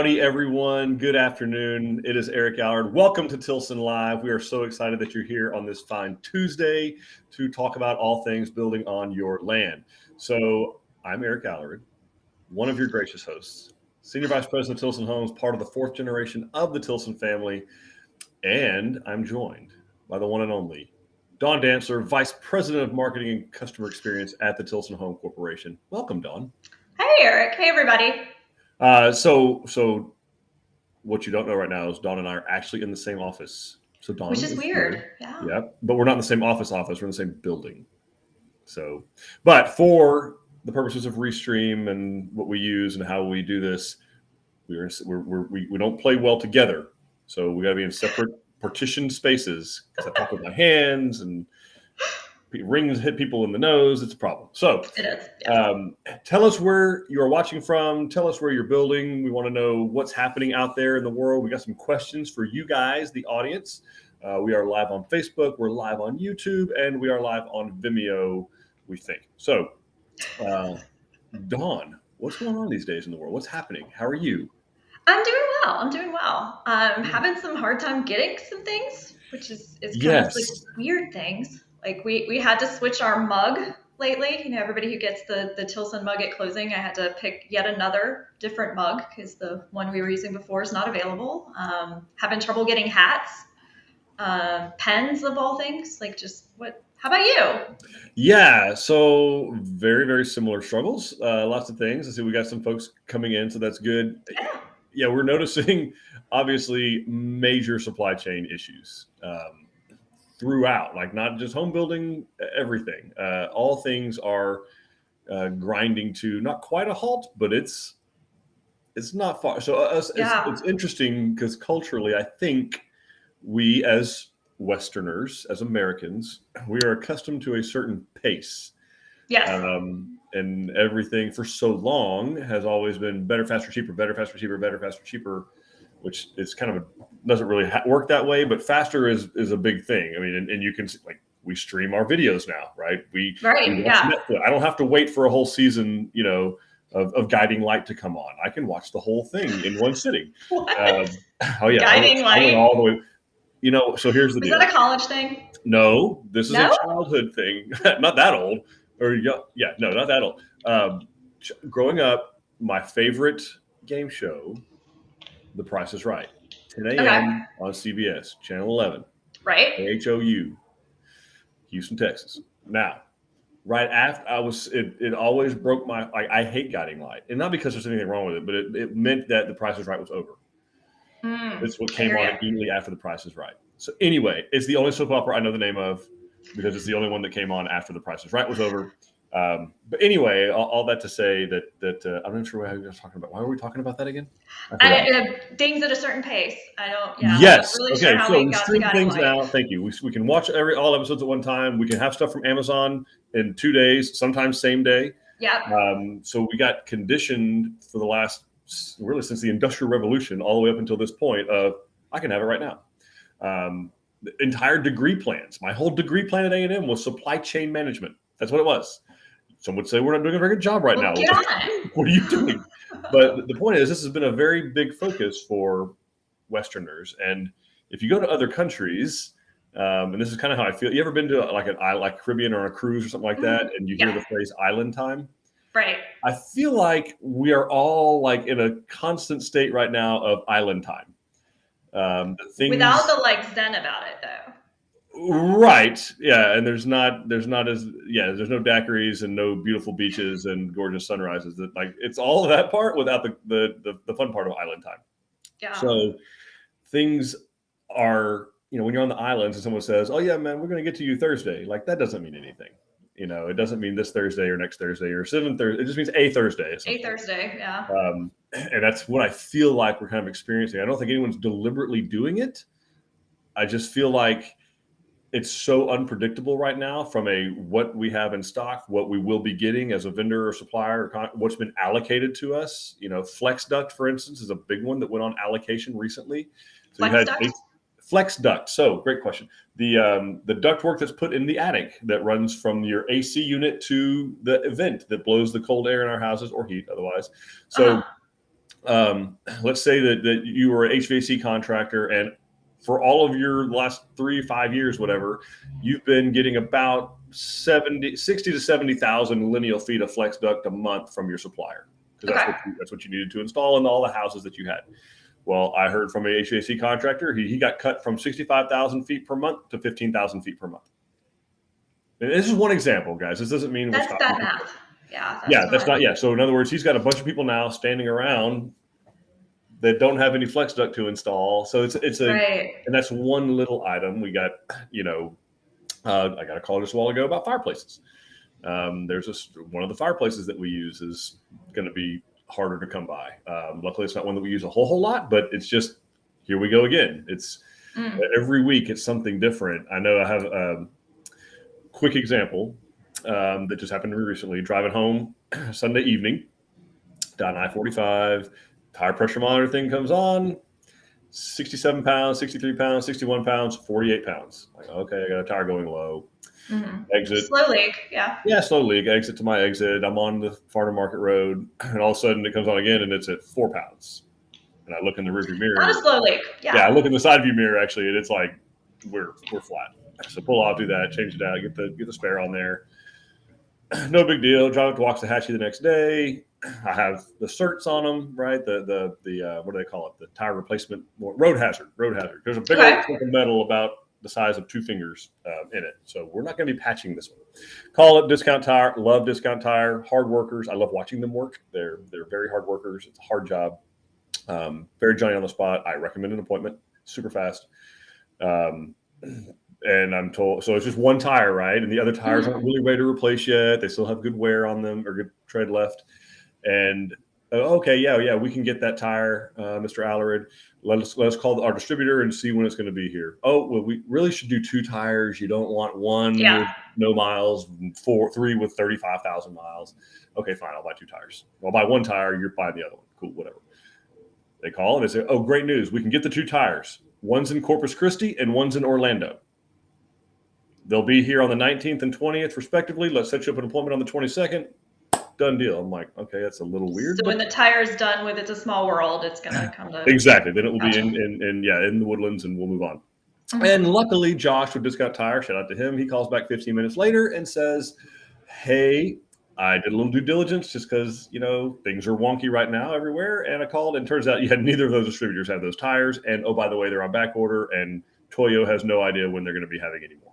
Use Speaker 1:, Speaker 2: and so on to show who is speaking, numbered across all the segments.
Speaker 1: Howdy, everyone. Good afternoon. It is Eric Allard. Welcome to Tilson Live. We are so excited that you're here on this fine Tuesday to talk about all things building on your land. So I'm Eric Allard, one of your gracious hosts, Senior Vice President of Tilson Homes, part of the fourth generation of the Tilson family. And I'm joined by the one and only Dawn Dancer, Vice President of Marketing and Customer Experience at the Tilson Home Corporation. Welcome, Dawn.
Speaker 2: Hey, Eric. Hey, everybody.
Speaker 1: So what you don't know right now is Dawn and I are actually in the same office. So Dawn
Speaker 2: Which is weird.
Speaker 1: here.
Speaker 2: Yeah.
Speaker 1: Yep. But we're not in the same office. We're in the same building. So, but for the purposes of Restream and what we use and how we do this, we don't play well together. So we got to be in separate partitioned spaces because I talk with my hands and rings hit people in the nose. It's a problem. So
Speaker 2: it is. Yeah.
Speaker 1: Tell us where you're watching from. Tell us where you're building. We want to know what's happening out there in the world. We got some questions for you guys, the audience. We are live on Facebook. We're live on YouTube, and we are live on Vimeo, we think. So, Dawn, what's going on these days in the world? What's happening? How are you?
Speaker 2: I'm doing well. I'm having some hard time getting some things, which is kind of like weird things. Like we had to switch our mug lately. You know, everybody who gets the Tilson mug at closing, I had to pick yet another different mug because the one we were using before is not available. Having trouble getting hats, pens of all things. Like just what? How about you?
Speaker 1: Yeah, so very, very similar struggles. Lots of things. I see we got some folks coming in, so that's good. Yeah, we're noticing obviously major supply chain issues. Throughout, like not just home building, everything. All things are grinding to not quite a halt, but it's not far. So it's interesting because culturally, I think we as Westerners, as Americans, we are accustomed to a certain pace.
Speaker 2: Yes.
Speaker 1: And everything for so long has always been better, faster, cheaper, better, faster, cheaper, better, faster, cheaper. Which is kind of doesn't really work that way, but faster is a big thing. I mean, and you can like we stream our videos now, right? We watch Netflix. I don't have to wait for a whole season, of Guiding Light to come on. I can watch the whole thing in one sitting.
Speaker 2: Oh yeah,
Speaker 1: Guiding
Speaker 2: Light.
Speaker 1: I went all the way. So here's the deal.
Speaker 2: Is that a college thing?
Speaker 1: No, this is a childhood thing. Not that old, no, not that old. Growing up, my favorite game show. The Price is Right, 10 a.m. on CBS, Channel 11.
Speaker 2: Right.
Speaker 1: KHOU, Houston, Texas. Now, right after it always broke my, I hate Guiding Light. And not because there's anything wrong with it, but it meant that The Price is Right was over. It's what came on immediately after The Price is Right. So anyway, it's the only soap opera I know the name of because it's the only one that came on after The Price is Right was over. But anyway, all that to say that I'm not sure what I was talking about. Why were we talking about that again?
Speaker 2: Things at a certain pace. I don't.
Speaker 1: Yeah. Yes.
Speaker 2: I'm not really
Speaker 1: okay.
Speaker 2: Sure how
Speaker 1: so
Speaker 2: we
Speaker 1: we
Speaker 2: got
Speaker 1: stream things
Speaker 2: Light.
Speaker 1: now. Thank you. We can watch all episodes at one time. We can have stuff from Amazon in 2 days, sometimes same day.
Speaker 2: Yeah.
Speaker 1: So we got conditioned for the last really since the Industrial Revolution all the way up until this point of I can have it right now. The entire degree plans. My whole degree plan at A&M was supply chain management. That's what it was. Some would say we're not doing a very good job right now. What are you doing? But the point is, this has been a very big focus for Westerners. And if you go to other countries, and this is kind of how I feel. You ever been to like Caribbean or a cruise or something like that, and you hear the phrase island time?
Speaker 2: Right.
Speaker 1: I feel like we are all like in a constant state right now of island time.
Speaker 2: Without the zen about it, though.
Speaker 1: Right. Yeah. And there's no daiquiris and no beautiful beaches and gorgeous sunrises. It's all of that part without the fun part of island time.
Speaker 2: Yeah.
Speaker 1: So things are, when you're on the islands and someone says, oh yeah, man, we're going to get to you Thursday. Like that doesn't mean anything. It doesn't mean this Thursday or next Thursday or 7th Thursday. It just means a Thursday.
Speaker 2: A Thursday. Yeah.
Speaker 1: And that's what I feel like we're kind of experiencing. I don't think anyone's deliberately doing it. I just feel like it's so unpredictable right now from what we have in stock, what we will be getting as a vendor or supplier, what's been allocated to us. Flex duct, for instance, is a big one that went on allocation recently. So Flex duct. So great question. The duct work that's put in the attic that runs from your AC unit to the vent that blows the cold air in our houses or heat otherwise. So let's say that you were an HVAC contractor, and for all of your last 3-5 years, whatever, you've been getting about 60 to 70,000 lineal feet of flex duct a month from your supplier, because that's what you needed to install in all the houses that you had. Well, I heard from a HVAC contractor, he got cut from 65,000 feet per month to 15,000 feet per month. And this is one example, guys. This doesn't mean
Speaker 2: that's bad math.
Speaker 1: That's not. So in other words, he's got a bunch of people now standing around that don't have any flex duct to install. So and that's one little item. We got, I got a call just a while ago about fireplaces. There's one of the fireplaces that we use is going to be harder to come by. Luckily, it's not one that we use a whole lot, but it's just, here we go again. It's every week it's something different. I know I have a quick example that just happened to me recently. Driving home Sunday evening down I-45, tire pressure monitor thing comes on, 67 pounds, 63 pounds, 61 pounds, 48 pounds. Like, okay, I got a tire going low. Exit.
Speaker 2: Slow leak, yeah.
Speaker 1: Yeah, slow leak. Exit to my exit. I'm on the Farnham Market Road, and all of a sudden it comes on again, and it's at 4 pounds. And I look in the rearview mirror.
Speaker 2: Not a slow leak, yeah.
Speaker 1: Yeah, I look in the side view mirror actually, and it's like we're flat. So pull off, do that, change it out, get the spare on there. No big deal. Drive up to Waxahachie the next day. I have the certs on them, right? The what do they call it? The tire replacement, road hazard. There's a big old chunk of metal about the size of 2 fingers in it. So we're not going to be patching this one. Call it Discount Tire. Love Discount Tire. Hard workers. I love watching them work. They're very hard workers. It's a hard job. Very Johnny on the spot. I recommend an appointment. Super fast. And I'm told, so it's just one tire, right? And the other tires aren't really ready to replace yet. They still have good wear on them or good tread left. And okay, yeah, we can get that tire, Mr. Allerid. Let us call our distributor and see when it's going to be here. Oh, well, we really should do 2 tires. You don't want one with no miles, 3 with 35,000 miles. Okay, fine, I'll buy 2 tires. I'll buy 1 tire. You're buying the other one. Cool, whatever. They call and they say, oh, great news. We can get the 2 tires. One's in Corpus Christi and one's in Orlando. They'll be here on the 19th and 20th, respectively. Let's set you up an appointment on the 22nd. Done deal. I'm like, okay, that's a little weird.
Speaker 2: So when the tire's done with It's a Small World, it's going to come to...
Speaker 1: Exactly. Then it will be in the Woodlands, and we'll move on. And luckily, Josh with Discount Tire, shout out to him, he calls back 15 minutes later and says, hey, I did a little due diligence just because, things are wonky right now everywhere. And I called, and turns out neither of those distributors have those tires. And, oh, by the way, they're on back order, and Toyo has no idea when they're going to be having any more.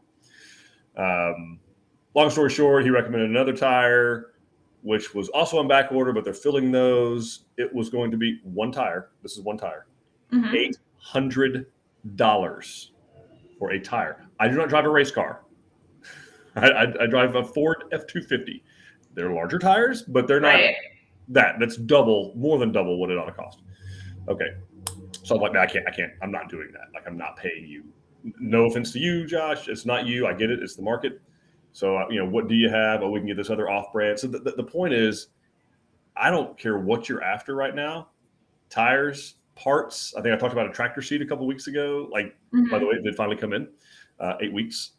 Speaker 1: Long story short, he recommended another tire, which was also on back order, but they're filling those. It was going to be 1 tire. This is 1 tire. $800 for a tire. I do not drive a race car. I drive a Ford F-250. They're larger tires, but they're not that's more than double what it ought to cost. Okay. So I'm like, I can't, I'm not doing that. Like, I'm not paying you. No offense to you, Josh. It's not you. I get it. It's the market. So, what do you have? Oh, we can get this other off brand. So the point is, I don't care what you're after right now. Tires, parts. I think I talked about a tractor seat a couple of weeks ago. Like, by the way, it did finally come in. 8 weeks.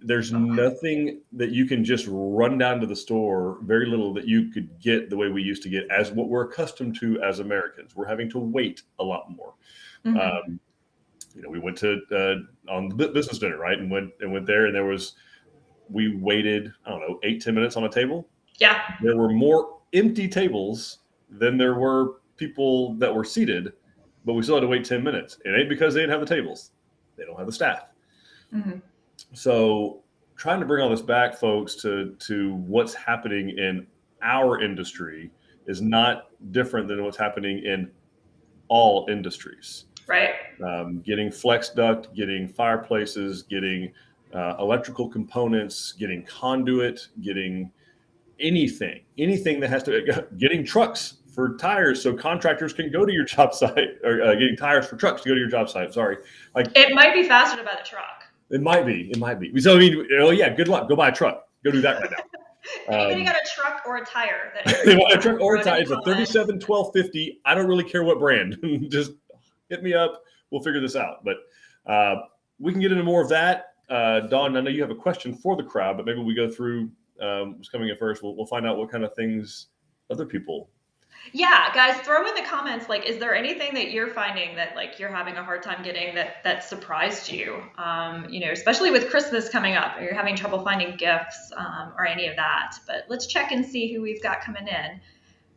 Speaker 1: There's nothing that you can just run down to the store, very little that you could get the way we used to get as what we're accustomed to as Americans. We're having to wait a lot more. We went to on the business dinner, right? And went there, and we waited, 8-10 minutes on a table. Yeah. There were more empty tables than there were people that were seated, but we still had to wait 10 minutes. It ain't because they didn't have the tables. They don't have the staff. So trying to bring all this back, folks, to what's happening in our industry is not different than what's happening in all industries. Right. Getting flex duct, getting fireplaces, getting electrical components, getting conduit, getting anything that has to, getting trucks for tires so contractors can go to your job site, or getting tires for trucks to go to your job site. Sorry.
Speaker 2: It might be faster to buy the truck.
Speaker 1: It might be. So, good luck. Go buy a truck. Go do that right now.
Speaker 2: Anybody got a truck or a tire?
Speaker 1: They want a truck or a tire. It's a 37 1250. I don't really care what brand. Just hit me up. We'll figure this out. But we can get into more of that. Dawn, I know you have a question for the crowd, but maybe we go through what's coming in first. We'll find out what kind of things other people
Speaker 2: Yeah, guys, throw in the comments, like, is there anything that you're finding that like you're having a hard time getting that surprised you? Especially with Christmas coming up, or you're having trouble finding gifts, or any of that. But let's check and see who we've got coming in.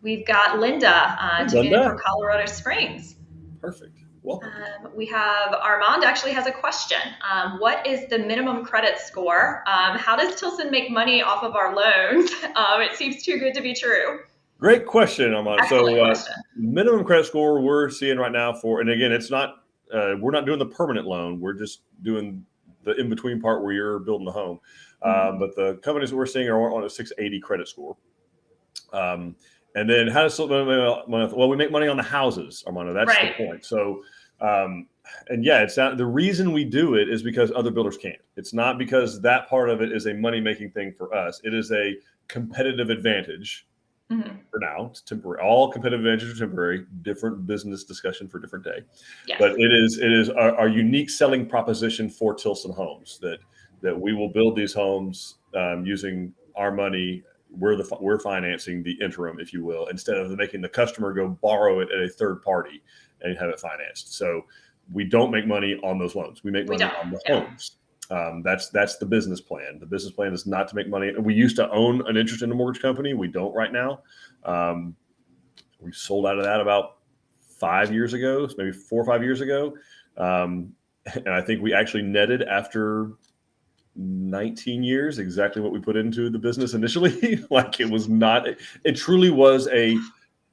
Speaker 2: We've got Linda
Speaker 1: Hey,
Speaker 2: tuning in from
Speaker 1: Linda.
Speaker 2: Colorado Springs.
Speaker 1: Perfect. Welcome.
Speaker 2: We have Armand actually has a question. What is the minimum credit score? How does Tilson make money off of our loans? It seems too good to be true.
Speaker 1: Great question, Armand.
Speaker 2: Excellent
Speaker 1: So
Speaker 2: question.
Speaker 1: minimum credit score we're seeing right now and again, it's not, we're not doing the permanent loan. We're just doing the in-between part where you're building the home. But the companies that we're seeing are on a 680 credit score. And then how does well, we make money on the houses, Armando. That's
Speaker 2: right.
Speaker 1: the point. So, and yeah, it's not, the reason we do it is because other builders can't. It's not because that part of it is a money-making thing for us. It is a competitive advantage. For now, it's temporary. All competitive advantages are temporary. Different business discussion for a different day.
Speaker 2: Yes.
Speaker 1: But it is our unique selling proposition for Tilson Homes that we will build these homes using our money. We're financing the interim, if you will, instead of making the customer go borrow it at a third party and have it financed. So we don't make money on those loans. We make money on the homes. That's the business plan. The business plan is not to make money. We used to own an interest in a mortgage company. We don't right now. We sold out of that about 5 years ago, maybe 4 or 5 years ago. And I think we actually netted after 19 years exactly what we put into the business initially. Like it truly was a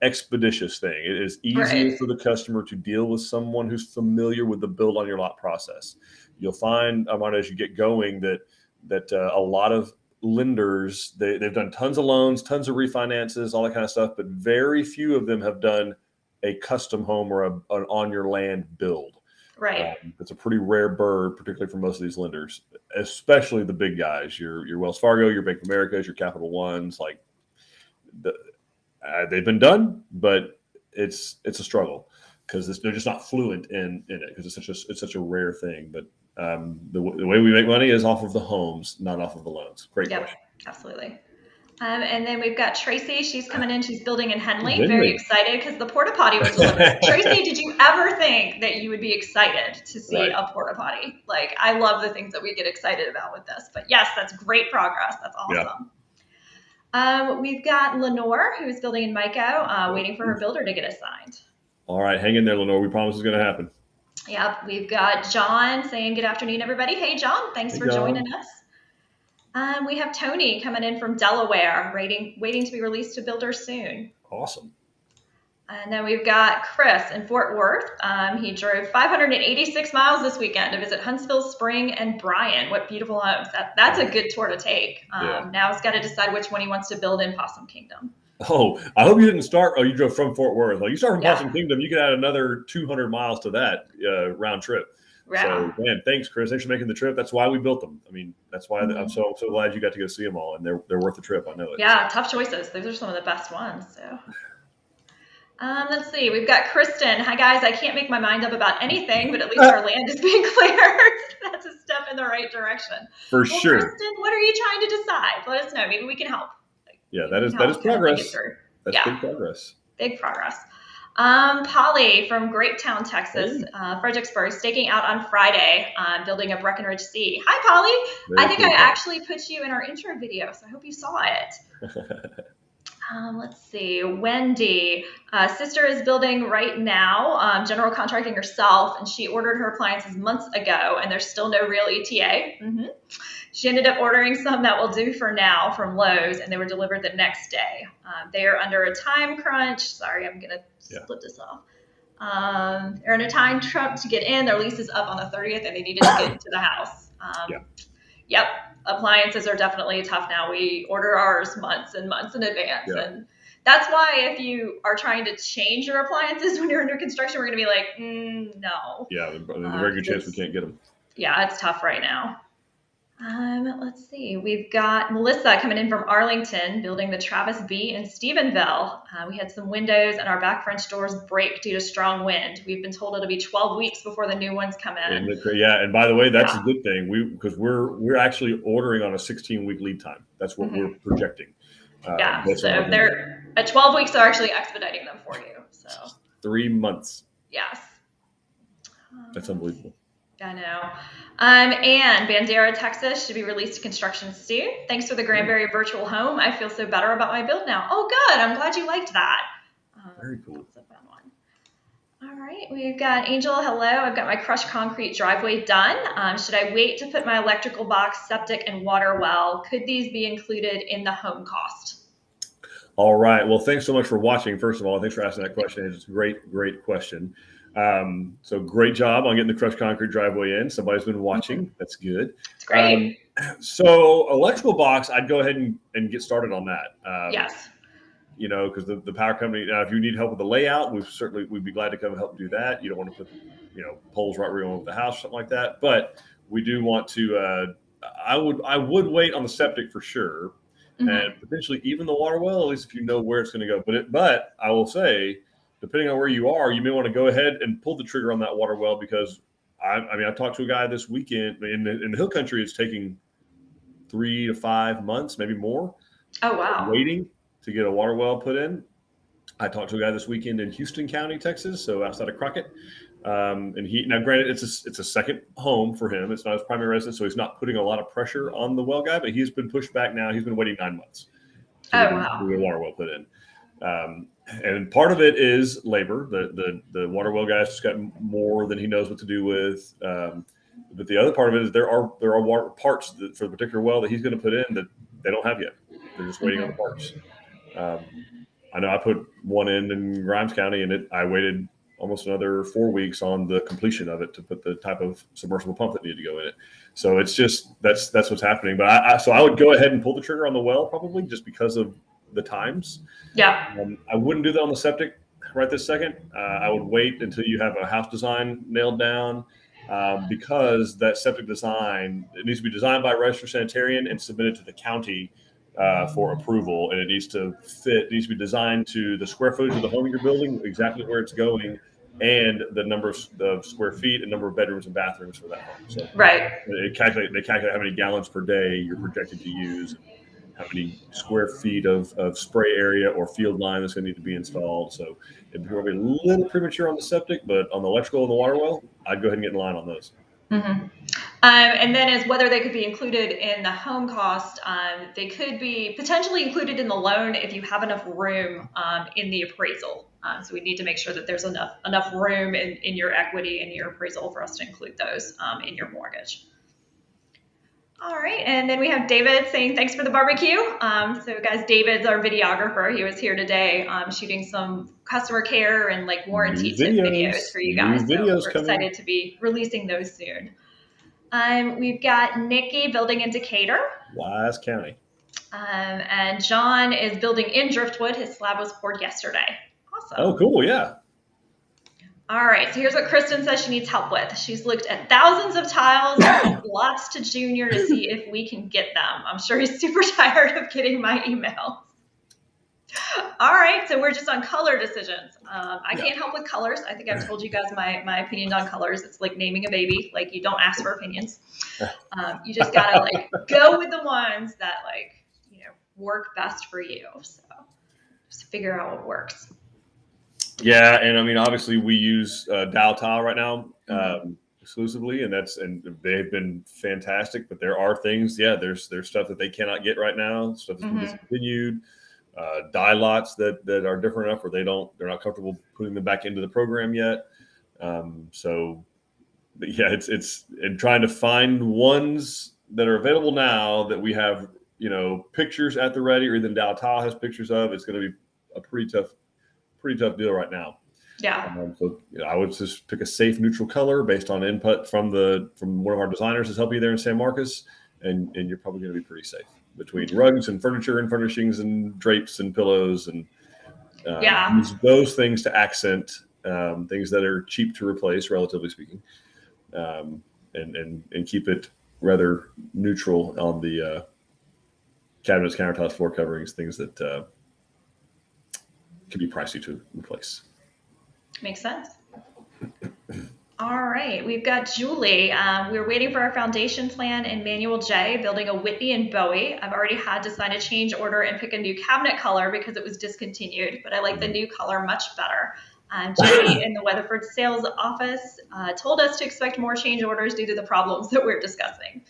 Speaker 1: expeditious thing. It is easier for the customer to deal with someone who's familiar with the build on your lot process. You'll find, Armando, as you get going that a lot of lenders, they've done tons of loans, tons of refinances, all that kind of stuff, but very few of them have done a custom home or an on your land build.
Speaker 2: Right.
Speaker 1: It's a pretty rare bird, particularly for most of these lenders, especially the big guys, your Wells Fargo, your Bank of Americas, your Capital Ones. Like they've been done, but it's a struggle because they're just not fluent in it because it's such a rare thing. But the way we make money is off of the homes, not off of the loans. Great question.
Speaker 2: Absolutely. And then we've got Tracy. She's coming in. She's building in Henley. Very excited because the porta potty was delivered. Tracy, did you ever think that you would be excited to see a porta potty? Like, I love the things that we get excited about with this. But yes, that's great progress. That's awesome. Yeah. We've got Lenore, who's building in Mico, waiting for her builder to get assigned.
Speaker 1: All right, hang in there, Lenore. We promise it's going to happen.
Speaker 2: Yep. We've got John saying good afternoon, everybody. Hey, John. Thanks for joining us. We have Tony coming in from Delaware, waiting to be released to builder soon.
Speaker 1: Awesome.
Speaker 2: And then we've got Chris in Fort Worth. He drove 586 miles this weekend to visit Huntsville, Spring, and Bryan. What beautiful homes. That's a good tour to take. Now he's got to decide which one he wants to build in Possum Kingdom.
Speaker 1: Oh, I hope you didn't start. Oh, you drove from Fort Worth. Well, you start from Possum Kingdom, you can add another 200 miles to that round trip. So, man, thanks, Chris. Thanks for making the trip. That's why we built them. I mean, that's why I'm so glad you got to go see them all, and they're worth the trip. I know it.
Speaker 2: Yeah, tough choices. Those are some of the best ones. So, let's see. We've got Kristen. Hi, guys. I can't make my mind up about anything, but at least our land is being cleared. That's a step in the right direction.
Speaker 1: For sure.
Speaker 2: Kristen, what are you trying to decide? Let us know. Maybe we can help.
Speaker 1: Yeah, that is progress. That's big progress.
Speaker 2: Big progress. Polly from Grapetown, Texas, Fredericksburg, staking out on Friday, building a Breckenridge C. Hi, Polly. I think I actually put you in our intro video, so I hope you saw it. Let's see. Wendy, sister is building right now, general contracting herself, and she ordered her appliances months ago, and there's still no real ETA. She ended up ordering some that will do for now from Lowe's, and they were delivered the next day. They are under a time crunch. Sorry, I'm going to split this off. They're in a time crunch to get in. Their lease is up on the 30th, and they needed to get into the house. Yep. Appliances are definitely tough now. We order ours months and months in advance. And that's why if you are trying to change your appliances when you're under construction, we're going to be like, no.
Speaker 1: Yeah, there's a very good chance we can't get them.
Speaker 2: Yeah, it's tough right now. Let's see. We've got Melissa coming in from Arlington, building the Travis B in Stephenville. We had some windows and our back French doors break due to strong wind. We've been told it'll be 12 weeks before the new ones come in.
Speaker 1: And by the way, that's a good thing. Because we're actually ordering on a 16-week lead time. That's what we're projecting.
Speaker 2: Yeah,
Speaker 1: based
Speaker 2: so
Speaker 1: on our vendor.
Speaker 2: they're at 12 weeks, they're actually expediting them for you. So
Speaker 1: 3 months.
Speaker 2: yes,
Speaker 1: That's unbelievable.
Speaker 2: I know. And Bandera, Texas should be released to construction soon. Thanks for the Granbury virtual home. I feel so better about my build now. Oh, good. I'm glad you liked that.
Speaker 1: Very cool.
Speaker 2: That's a fun one. All right, we've got Angel. Hello. I've got my crushed concrete driveway done. Should I wait to put my electrical box, septic, and water well? Could these be included in the home cost?
Speaker 1: All right. Well, thanks so much for watching. First of all, thanks for asking that question. It's a great question. So great job on getting the crushed concrete driveway in. Somebody's been watching. That's good.
Speaker 2: It's great.
Speaker 1: So electrical box, I'd go ahead and get started on that.
Speaker 2: Yes.
Speaker 1: Because the power company, if you need help with the layout, we'd be glad to come help do that. You don't want to put, poles right where you want with the house, something like that. But we do want to. I would wait on the septic for sure, and potentially even the water well, at least if you know where it's going to go. But I will say, depending on where you are, you may want to go ahead and pull the trigger on that water well, because I talked to a guy this weekend in the hill country. It's taking 3 to 5 months, maybe more.
Speaker 2: Oh wow!
Speaker 1: Waiting to get a water well put in. I talked to a guy this weekend in Houston County, Texas, so outside of Crockett. And now granted, it's a second home for him. It's not his primary residence, so he's not putting a lot of pressure on the well guy, but he's been pushed back now. He's been waiting 9 months to get a water well put in. And part of it is labor. The water well guy's just got more than he knows what to do with. But the other part of it is there are water parts for the particular well that he's going to put in that they don't have yet. They're just waiting on the parts. I know I put one in Grimes County, and I waited almost another 4 weeks on the completion of it to put the type of submersible pump that needed to go in it. So it's just that's what's happening. But I would go ahead and pull the trigger on the well, probably just because of the times.
Speaker 2: Yeah.
Speaker 1: I wouldn't do that on the septic right this second. I would wait until you have a house design nailed down, because that septic design, it needs to be designed by a registered sanitarian and submitted to the county for approval, and it needs to be designed to the square footage of the home you're building, exactly where it's going, and the number of square feet and number of bedrooms and bathrooms for that home. So
Speaker 2: right.
Speaker 1: They calculate how many gallons per day you're projected to use, and how many square feet of spray area or field line that's going to need to be installed. So it'd be probably a little premature on the septic, but on the electrical and the water well, I'd go ahead and get in line on those.
Speaker 2: And then as whether they could be included in the home cost, they could be potentially included in the loan if you have enough room in the appraisal. So we need to make sure that there's enough room in your equity and your appraisal for us to include those in your mortgage. All right, and then we have David saying thanks for the barbecue. So guys, David's our videographer. He was here today shooting some customer care and like warranty tip videos for you guys. So we're excited to be releasing those soon. We've got Nikki building in Decatur.
Speaker 1: Wise County.
Speaker 2: And John is building in Driftwood. His slab was poured yesterday. Awesome.
Speaker 1: Oh, cool, yeah.
Speaker 2: All right, so here's what Kristen says she needs help with. She's looked at thousands of tiles and lots to Junior to see if we can get them. I'm sure he's super tired of getting my emails. All right, so we're just on color decisions. I can't help with colors. I think I've told you guys my opinion on colors. It's like naming a baby. Like, you don't ask for opinions. You just gotta go with the ones that work best for you. So just figure out what works.
Speaker 1: Yeah, and I mean, obviously we use Dow Tile right now exclusively, and they've been fantastic. But there are things, there's stuff that they cannot get right now. Stuff that's been discontinued. Dye lots that are different enough where they're not comfortable putting them back into the program yet. It's and trying to find ones that are available now that we have pictures at the ready, or even Dow Tile has pictures of. It's going to be a pretty tough deal right now.
Speaker 2: Yeah.
Speaker 1: I would just pick a safe neutral color based on input from one of our designers that's helping you there in San Marcos, and you're probably going to be pretty safe between rugs and furniture and furnishings and drapes and pillows, and use those things to accent things that are cheap to replace, relatively speaking, and keep it rather neutral on the cabinets, countertops, floor coverings, things that can be pricey to replace.
Speaker 2: Makes sense. All right, we've got Julie. We're waiting for our foundation plan in Manual J, building a Whitney and Bowie. I've already had to sign a change order and pick a new cabinet color because it was discontinued, but I like the new color much better. Jody in the Weatherford sales office told us to expect more change orders due to the problems that we're discussing.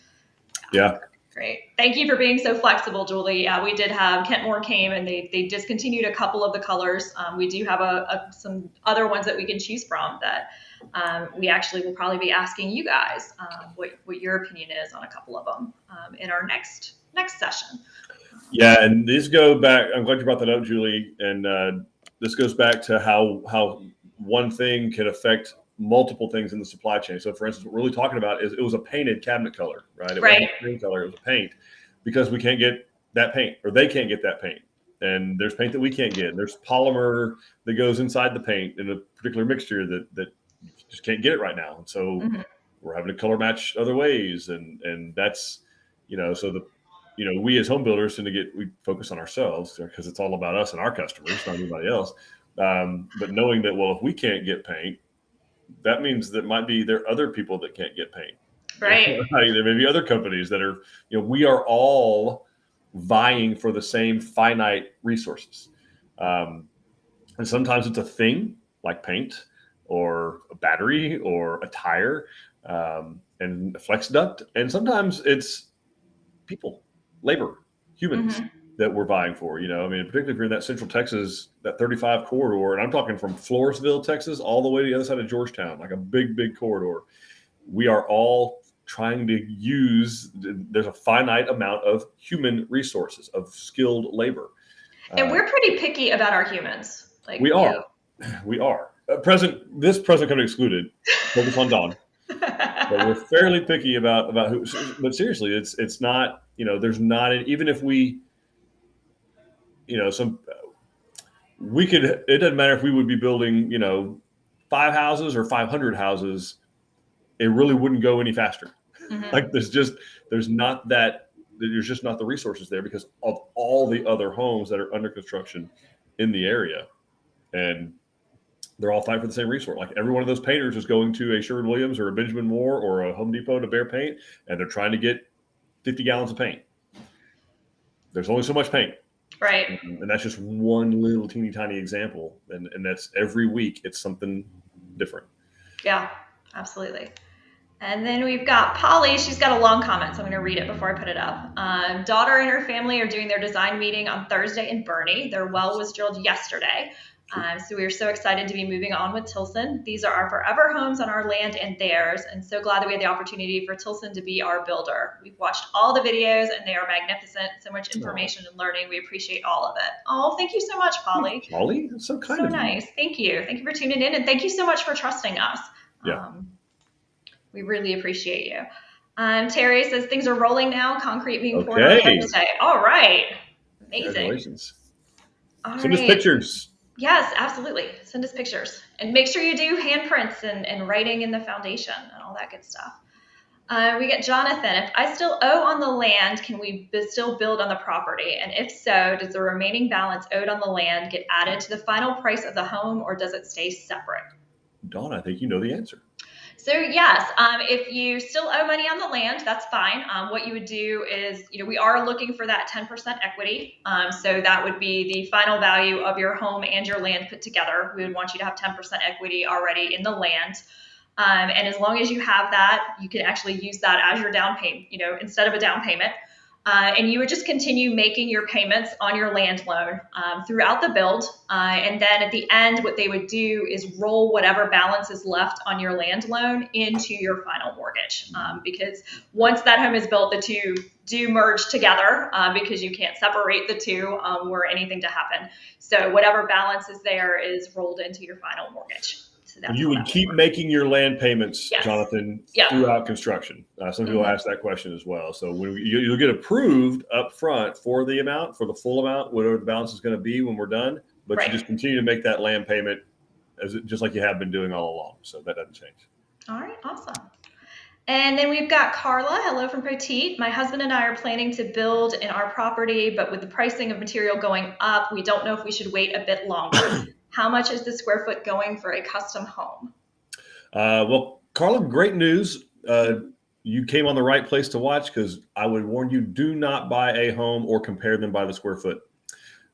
Speaker 1: Yeah.
Speaker 2: Great. Thank you for being so flexible, Julie. Yeah, we did have Kentmore came and they discontinued a couple of the colors. We do have some other ones that we can choose from that we actually will probably be asking you guys what your opinion is on a couple of them in our next session.
Speaker 1: Yeah, and these go back. I'm glad you brought that up, Julie. And this goes back to how one thing can affect multiple things in the supply chain. So, for instance, what we're really talking about is it was a painted cabinet color, right? It wasn't a green color; it was a paint because we can't get that paint, or they can't get that paint. And there's paint that we can't get. There's polymer that goes inside the paint in a particular mixture that you just can't get it right now. And so we're having to color match other ways, and that's so we as home builders we focus on ourselves because it's all about us and our customers, not anybody else. But knowing that, well, if we can't get paint, that means there are other people that can't get paint.
Speaker 2: Right.
Speaker 1: There may be other companies that are, we are all vying for the same finite resources. And sometimes it's a thing like paint or a battery or a tire and a flex duct. And sometimes it's people, labor, humans that we're vying for. Particularly if you're in that Central Texas, that 35 corridor, and I'm talking from Floresville, Texas, all the way to the other side of Georgetown, like a big, big corridor. We are all trying to there's a finite amount of human resources, of skilled labor.
Speaker 2: And we're pretty picky about our humans.
Speaker 1: We are. This present company excluded, focus on Dawn. But we're fairly picky about who, but seriously, it's not, there's not, even if we, it doesn't matter if we would be building, 5 houses or 500 houses, it really wouldn't go any faster. Like there's just not the resources there because of all the other homes that are under construction in the area. And they're all fighting for the same resource. Like every one of those painters is going to a Sherwin-Williams or a Benjamin Moore or a Home Depot to Behr paint, and they're trying to get 50 gallons of paint. There's only so much paint.
Speaker 2: Right.
Speaker 1: And that's just one little teeny tiny example. And that's every week it's something different.
Speaker 2: Yeah, absolutely. And then we've got Polly. She's got a long comment, so I'm going to read it before I put it up. Daughter and her family are doing their design meeting on Thursday in Bernie. Their well was drilled yesterday. So we are so excited to be moving on with Tilson. These are our forever homes on our land and theirs, and so glad that we had the opportunity for Tilson to be our builder. We've watched all the videos, and they are magnificent. So much information and learning. We appreciate all of it. Oh, thank you so much, Polly.
Speaker 1: Polly, that's so kind of you.
Speaker 2: So nice. Thank you. Thank you for tuning in, and thank you so much for trusting us.
Speaker 1: Yeah.
Speaker 2: We really appreciate you. Terry says things are rolling now. Concrete being poured on Thursday. All right. Amazing.
Speaker 1: Congratulations.
Speaker 2: Send
Speaker 1: us pictures.
Speaker 2: Yes, absolutely. Send us pictures. And make sure you do handprints and writing in the foundation and all that good stuff. We get Jonathan. If I still owe on the land, can we still build on the property? And if so, does the remaining balance owed on the land get added to the final price of the home, or does it stay separate?
Speaker 1: Dawn, I think you know the answer.
Speaker 2: So yes, if you still owe money on the land, that's fine. What you would do is, we are looking for that 10% equity. So that would be the final value of your home and your land put together. We would want you to have 10% equity already in the land. And as long as you have that, you can actually use that as your down payment, instead of a down payment. And you would just continue making your payments on your land loan throughout the build. And then at the end, what they would do is roll whatever balance is left on your land loan into your final mortgage. Because once that home is built, the two do merge together because you can't separate the two were anything to happen. So whatever balance is there is rolled into your final mortgage. So
Speaker 1: you would keep making your land payments,
Speaker 2: yes.
Speaker 1: Jonathan, throughout construction. Some people ask that question as well. So when you'll get approved up front for the full amount, whatever the balance is going to be when we're done. But you just continue to make that land payment just like you have been doing all along. So that doesn't change.
Speaker 2: All right, awesome. And then we've got Carla. Hello from Petite. My husband and I are planning to build in our property, but with the pricing of material going up, we don't know if we should wait a bit longer. How much is the square foot going for a custom home?
Speaker 1: Well, Carla, great news. You came on the right place to watch, because I would warn you, do not buy a home or compare them by the square foot.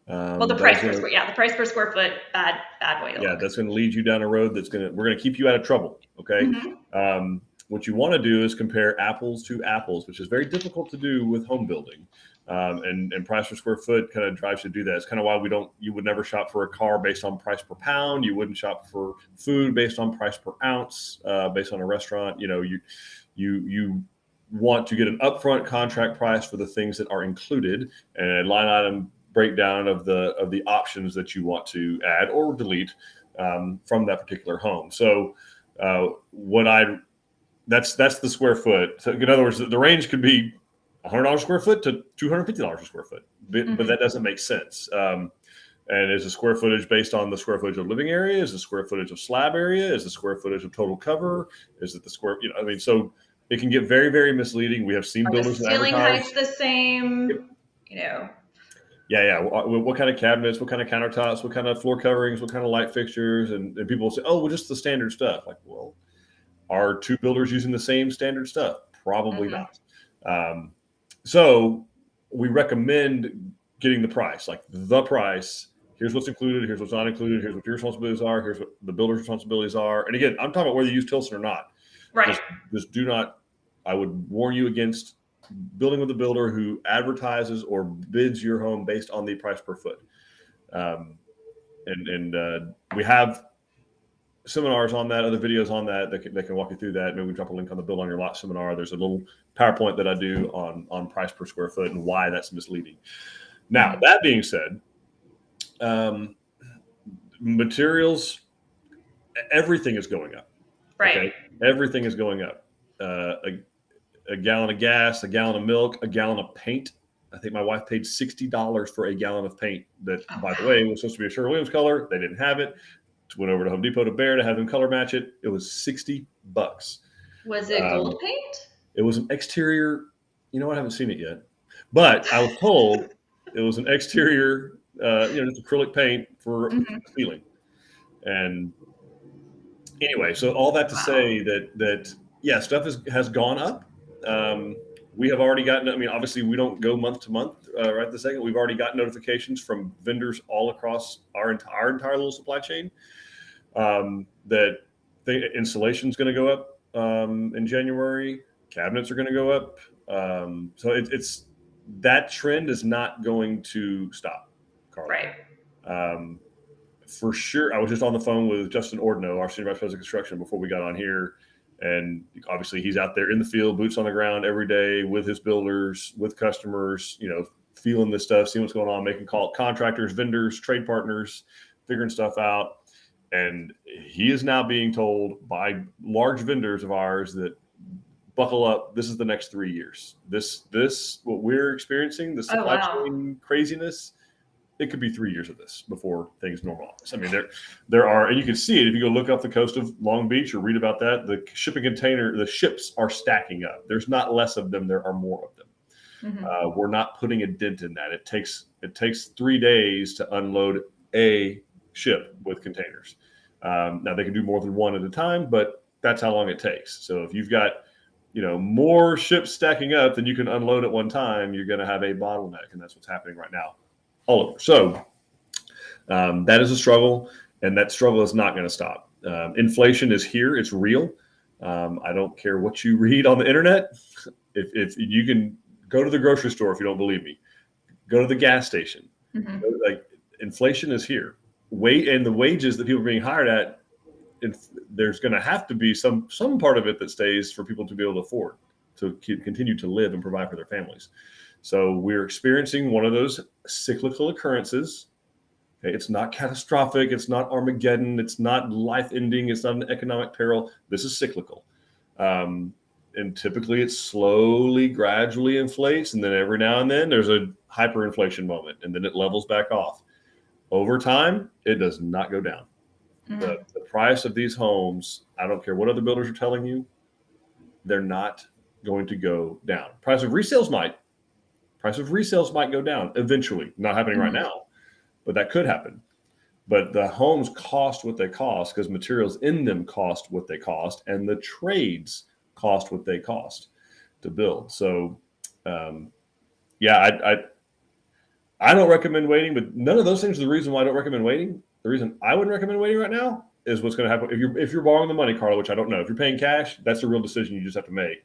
Speaker 2: Well, the price per square, the price per square foot, bad way to look.
Speaker 1: That's going to lead you down a road we're going to keep you out of trouble. Okay.
Speaker 2: Mm-hmm.
Speaker 1: What you want to do is compare apples to apples, which is very difficult to do with home building. And price per square foot kind of drives you to do that. It's kind of why you would never shop for a car based on price per pound. You wouldn't shop for food based on price per ounce, based on a restaurant. You want to get an upfront contract price for the things that are included, and a line item breakdown of the options that you want to add or delete from that particular home. So that's the square foot. So in other words, the range could be $100 a square foot to $250 a square foot, but that doesn't make sense. And is the square footage based on the square footage of living area? Is the square footage of slab area? Is the square footage of total cover? Is it the square? So it can get very, very misleading. We have seen builders
Speaker 2: the ceiling height's the same.
Speaker 1: Yep. Yeah. What kind of cabinets? What kind of countertops? What kind of floor coverings? What kind of light fixtures? And people will say, "Oh, well, just the standard stuff." Like, well, are two builders using the same standard stuff? Probably not. So we recommend getting the price, like the price. Here's what's included. Here's what's not included. Here's what your responsibilities are. Here's what the builder's responsibilities are. And again, I'm talking about whether you use Tilson or not.
Speaker 2: Right.
Speaker 1: Just do not. I would warn you against building with a builder who advertises or bids your home based on the price per foot. We have seminars on that, other videos on that can walk you through that. Maybe we drop a link on the Build on Your Lot seminar. There's a little PowerPoint that I do on price per square foot and why that's misleading. Now, that being said, materials, everything is going up.
Speaker 2: Right.
Speaker 1: Okay? Everything is going up. A gallon of gas, a gallon of milk, a gallon of paint. I think my wife paid $60 for a gallon of paint that, by the way, was supposed to be a Sherwin-Williams color. They didn't have it. Went over to Home Depot to Bear to have them color match it. It was $60.
Speaker 2: Was it gold paint?
Speaker 1: It was an exterior. You know what? I haven't seen it yet, but I was told it was an exterior, just acrylic paint for ceiling. And anyway, so all that to say that stuff has gone up. We have already gotten, obviously we don't go month to month right this second. We've already got notifications from vendors all across our entire little supply chain that the installation is going to go up in January. Cabinets are going to go up. So it's that trend is not going to stop, Carla.
Speaker 2: Right.
Speaker 1: For sure. I was just on the phone with Justin Ordno, our Senior Vice President of Construction, before we got on here. And obviously he's out there in the field, boots on the ground every day with his builders, with customers, feeling this stuff, seeing what's going on, making calls, contractors, vendors, trade partners, figuring stuff out. And he is now being told by large vendors of ours that buckle up. This is the next 3 years. This what we're experiencing, the supply chain craziness, it could be 3 years of this before things normalize. There are, and you can see it if you go look up the coast of Long Beach or read about that. The ships are stacking up. There's not less of them. There are more of them. We're not putting a dent in that. It takes 3 days to unload a ship with containers. Now they can do more than one at a time, but that's how long it takes. So if you've got, more ships stacking up than you can unload at one time, you're going to have a bottleneck, and that's what's happening right now all over. So that is a struggle, and that struggle is not going to stop. Inflation is here. It's real. I don't care what you read on the internet. If you can go to the grocery store, if you don't believe me, go to the gas station. Like, inflation is here. And the wages that people are being hired at, there's going to have to be some part of it that stays for people to be able to afford to continue to live and provide for their families. So we're experiencing one of those cyclical occurrences. Okay, it's not catastrophic. It's not Armageddon. It's not life-ending. It's not an economic peril. This is cyclical. And typically it slowly, gradually inflates. And then every now and then there's a hyperinflation moment, and then it levels back off. Over time, it does not go down. The price of these homes, I don't care what other builders are telling you, they're not going to go down. Price of resales might go down eventually. Not happening right now, but that could happen. but the homes cost what they cost because materials in them cost what they cost, and the trades cost what they cost to build. So, yeah, I don't recommend waiting, but none of those things are the reason why I don't recommend waiting. The reason I wouldn't recommend waiting right now is what's going to happen if you're borrowing the money, Carla, which I don't know. If you're paying cash, that's a real decision you just have to make.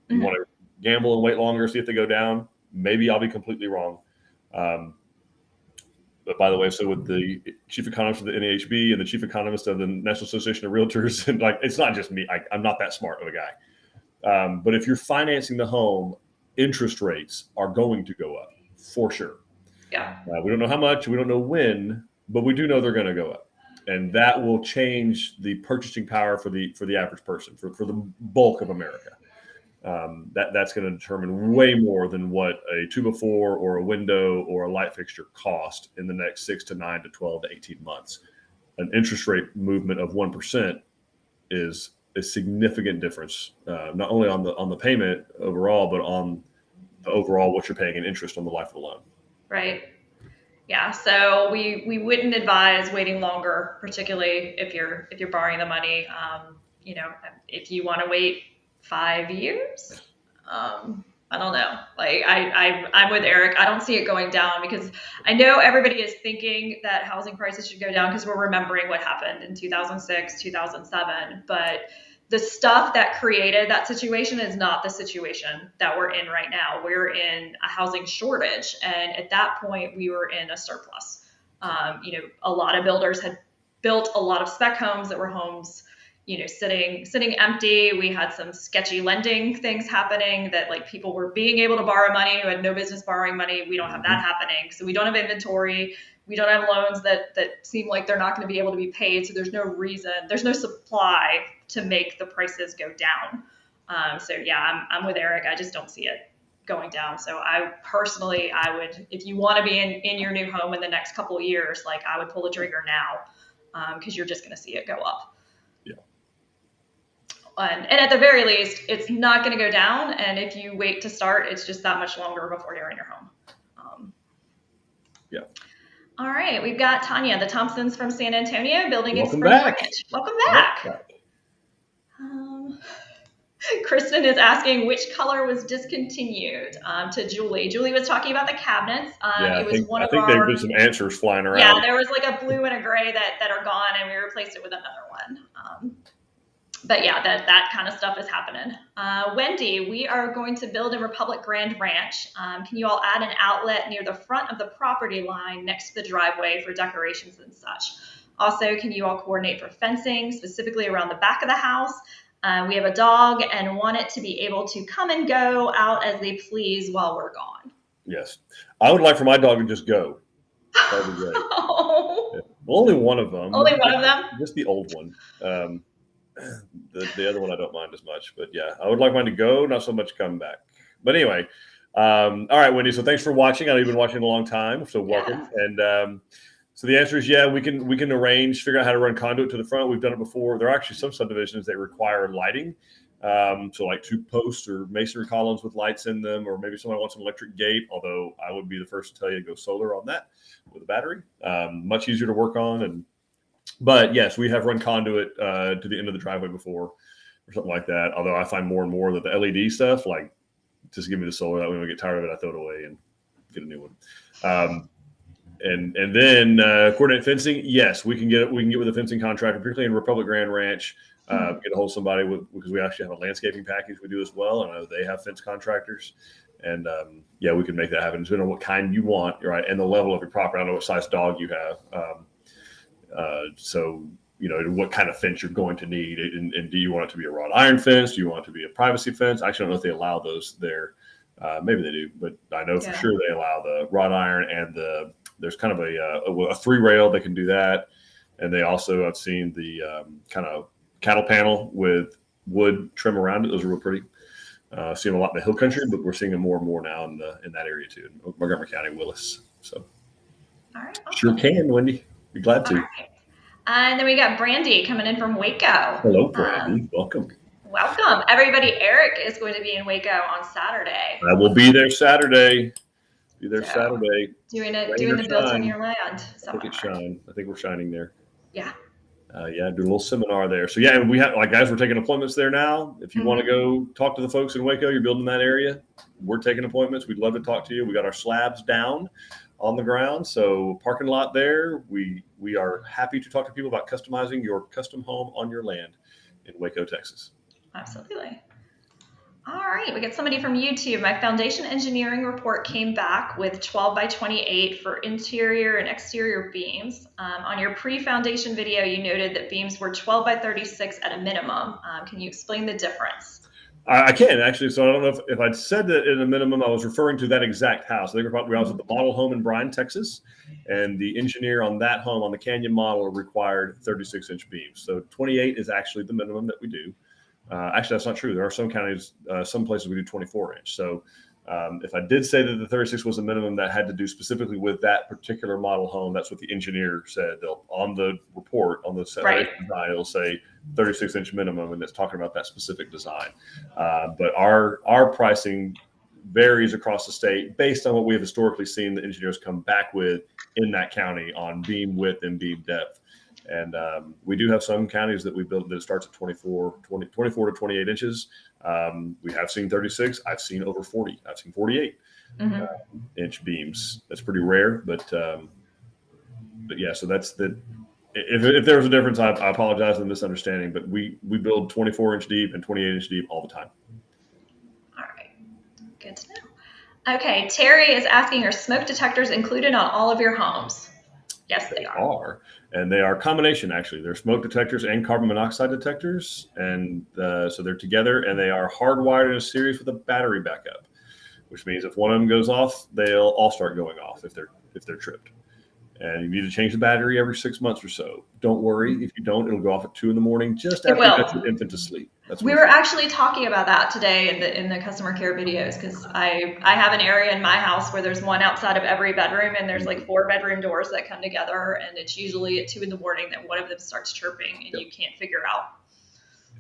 Speaker 1: You want to gamble and wait longer, see if they go down. Maybe I'll be completely wrong. But by the way, so with the chief economist of the NAHB and the chief economist of the National Association of Realtors, and like, it's not just me. I'm not that smart of a guy. But if you're financing the home, interest rates are going to go up for sure.
Speaker 2: Yeah.
Speaker 1: We don't know how much, we don't know when, but we do know they're going to go up, and that will change the purchasing power for the average person, for the bulk of America. That's going to determine way more than what a 2x4 or a window or a light fixture cost in the next 6 to 9 to 12 to 18 months. An interest rate movement of 1% is a significant difference, not only on the payment overall, but on the overall what you're paying in interest on the life of the loan.
Speaker 2: Right. Yeah. So we wouldn't advise waiting longer, particularly if you're borrowing the money. If you want to wait 5 years, I don't know. Like I'm with Eric. I don't see it going down because I know everybody is thinking that housing prices should go down because we're remembering what happened in 2006, 2007. But the stuff that created that situation is not the situation that we're in right now. We're in a housing shortage. And at that point, we were in a surplus. A lot of builders had built a lot of spec homes that were homes, sitting empty. We had some sketchy lending things happening that like people were being able to borrow money who had no business borrowing money. We don't have that happening. So we don't have inventory. We don't have loans that seem like they're not going to be able to be paid. So there's no supply to make the prices go down. So yeah, I'm with Eric. I just don't see it going down. So I would, if you want to be in your new home in the next couple of years, like I would pull the trigger now because you're just going to see it go up.
Speaker 1: Yeah.
Speaker 2: And at the very least, it's not going to go down. And if you wait to start, it's just that much longer before you're in your home.
Speaker 1: Yeah.
Speaker 2: All right, we've got Tanya, the Thompsons from San Antonio, building in Spring Branch. Welcome back. Kristen is asking which color was discontinued to Julie. Julie was talking about the cabinets.
Speaker 1: I think there've been some answers flying around.
Speaker 2: Yeah, there was like a blue and a gray that are gone, and we replaced it with another one. But yeah, that kind of stuff is happening. Wendy, we are going to build in Republic Grand Ranch. Can you all add an outlet near the front of the property line next to the driveway for decorations and such? Also, can you all coordinate for fencing, specifically around the back of the house? We have a dog and want it to be able to come and go out as they please while we're gone.
Speaker 1: Yes. I would like for my dog to just go. That would be great.
Speaker 2: Oh.
Speaker 1: Yeah. Only one of them.
Speaker 2: Only one of them?
Speaker 1: Just the old one. The other one I don't mind as much, but yeah, I would like mine to go, not so much come back. But anyway, all right, Wendy. So thanks for watching. I know you've been watching a long time, so welcome. Yeah. And so the answer is we can arrange, figure out how to run conduit to the front. We've done it before. There are actually some subdivisions that require lighting, so like 2 posts or masonry columns with lights in them, or maybe someone wants an electric gate. Although I would be the first to tell you to go solar on that with a battery. Much easier to work on. But yes, we have run conduit to the end of the driveway before or something like that. Although I find more and more that the LED stuff, like, just give me the solar. That way when I get tired of it, I throw it away and get a new one. And then coordinate fencing. Yes, we can get with a fencing contractor, particularly in Republic Grand Ranch. Get a hold of somebody because we actually have a landscaping package we do as well. And I know they have fence contractors. And we can make that happen. Depending on what kind you want, right, and the level of your property. I don't know what size dog you have. So, what kind of fence you're going to need, and do you want it to be a wrought iron fence? Do you want it to be a privacy fence? I actually don't know if they allow those there. Maybe they do, but I know for sure they allow the wrought iron and there's kind of a 3 rail that can do that. And they also, I've seen the kind of cattle panel with wood trim around it. Those are real pretty. See them a lot in the hill country, but we're seeing them more and more now in that area too, in Montgomery County, Willis. So,
Speaker 2: all right, awesome.
Speaker 1: Sure can, Wendy. Be glad to.
Speaker 2: All right. And then we got Brandy coming in from Waco.
Speaker 1: Hello, Brandy. Welcome.
Speaker 2: Welcome, everybody. Eric is going to be in Waco on Saturday.
Speaker 1: I will be there Saturday. Be there
Speaker 2: So,
Speaker 1: Saturday.
Speaker 2: Doing
Speaker 1: Rain or
Speaker 2: the built on
Speaker 1: shine.
Speaker 2: your land
Speaker 1: I think it's
Speaker 2: seminar.
Speaker 1: shine. I think we're shining there.
Speaker 2: Yeah.
Speaker 1: Yeah, do a little seminar there. So yeah, and we have guys, we're taking appointments there now. If you want to go talk to the folks in Waco, you're building that area, we're taking appointments. We'd love to talk to you. We got our slabs down on the ground, so parking lot there. We are happy to talk to people about customizing your custom home on your land in Waco, Texas.
Speaker 2: Absolutely. All right, we got somebody from YouTube. My foundation engineering report came back with 12 by 28 for interior and exterior beams. On your pre-foundation video, you noted that beams were 12 by 36 at a minimum. Can you explain the difference?
Speaker 1: I can actually. So I don't know if I'd said that in a minimum, I was referring to that exact house. I think we was at the model home in Bryan, Texas, and the engineer on that home on the Canyon model required 36-inch beams. So 28 is actually the minimum that we do. Actually, that's not true. There are some counties, some places we do 24-inch. So if I did say that the 36 was a minimum, that had to do specifically with that particular model home. That's what the engineer said. On the report, on the design, it'll say 36-inch minimum, and it's talking about that specific design. But our pricing varies across the state based on what we have historically seen the engineers come back with in that county on beam width and beam depth. And we do have some counties that we build that starts at 24 to 28 inches. We have seen 36. I've seen over 40. I've seen 48 inch beams. That's pretty rare, but yeah. So that's the. If there was a difference, I apologize for the misunderstanding. But we build 24-inch deep and 28-inch deep all the time.
Speaker 2: All right, good to know. Okay, Terry is asking, are smoke detectors included on all of your homes? Yes, they are.
Speaker 1: And they are a combination, actually. They're smoke detectors and carbon monoxide detectors. And so they're together, and they are hardwired in a series with a battery backup, which means if one of them goes off, they'll all start going off if they're tripped. And you need to change the battery every 6 months or so. Don't worry. If you don't, it'll go off at 2 a.m. just after you put your infant to sleep.
Speaker 2: We were actually talking about that today in the customer care videos, because I have an area in my house where there's one outside of every bedroom, and there's like 4 bedroom doors that come together, and it's usually at 2 a.m. that one of them starts chirping, and you can't figure out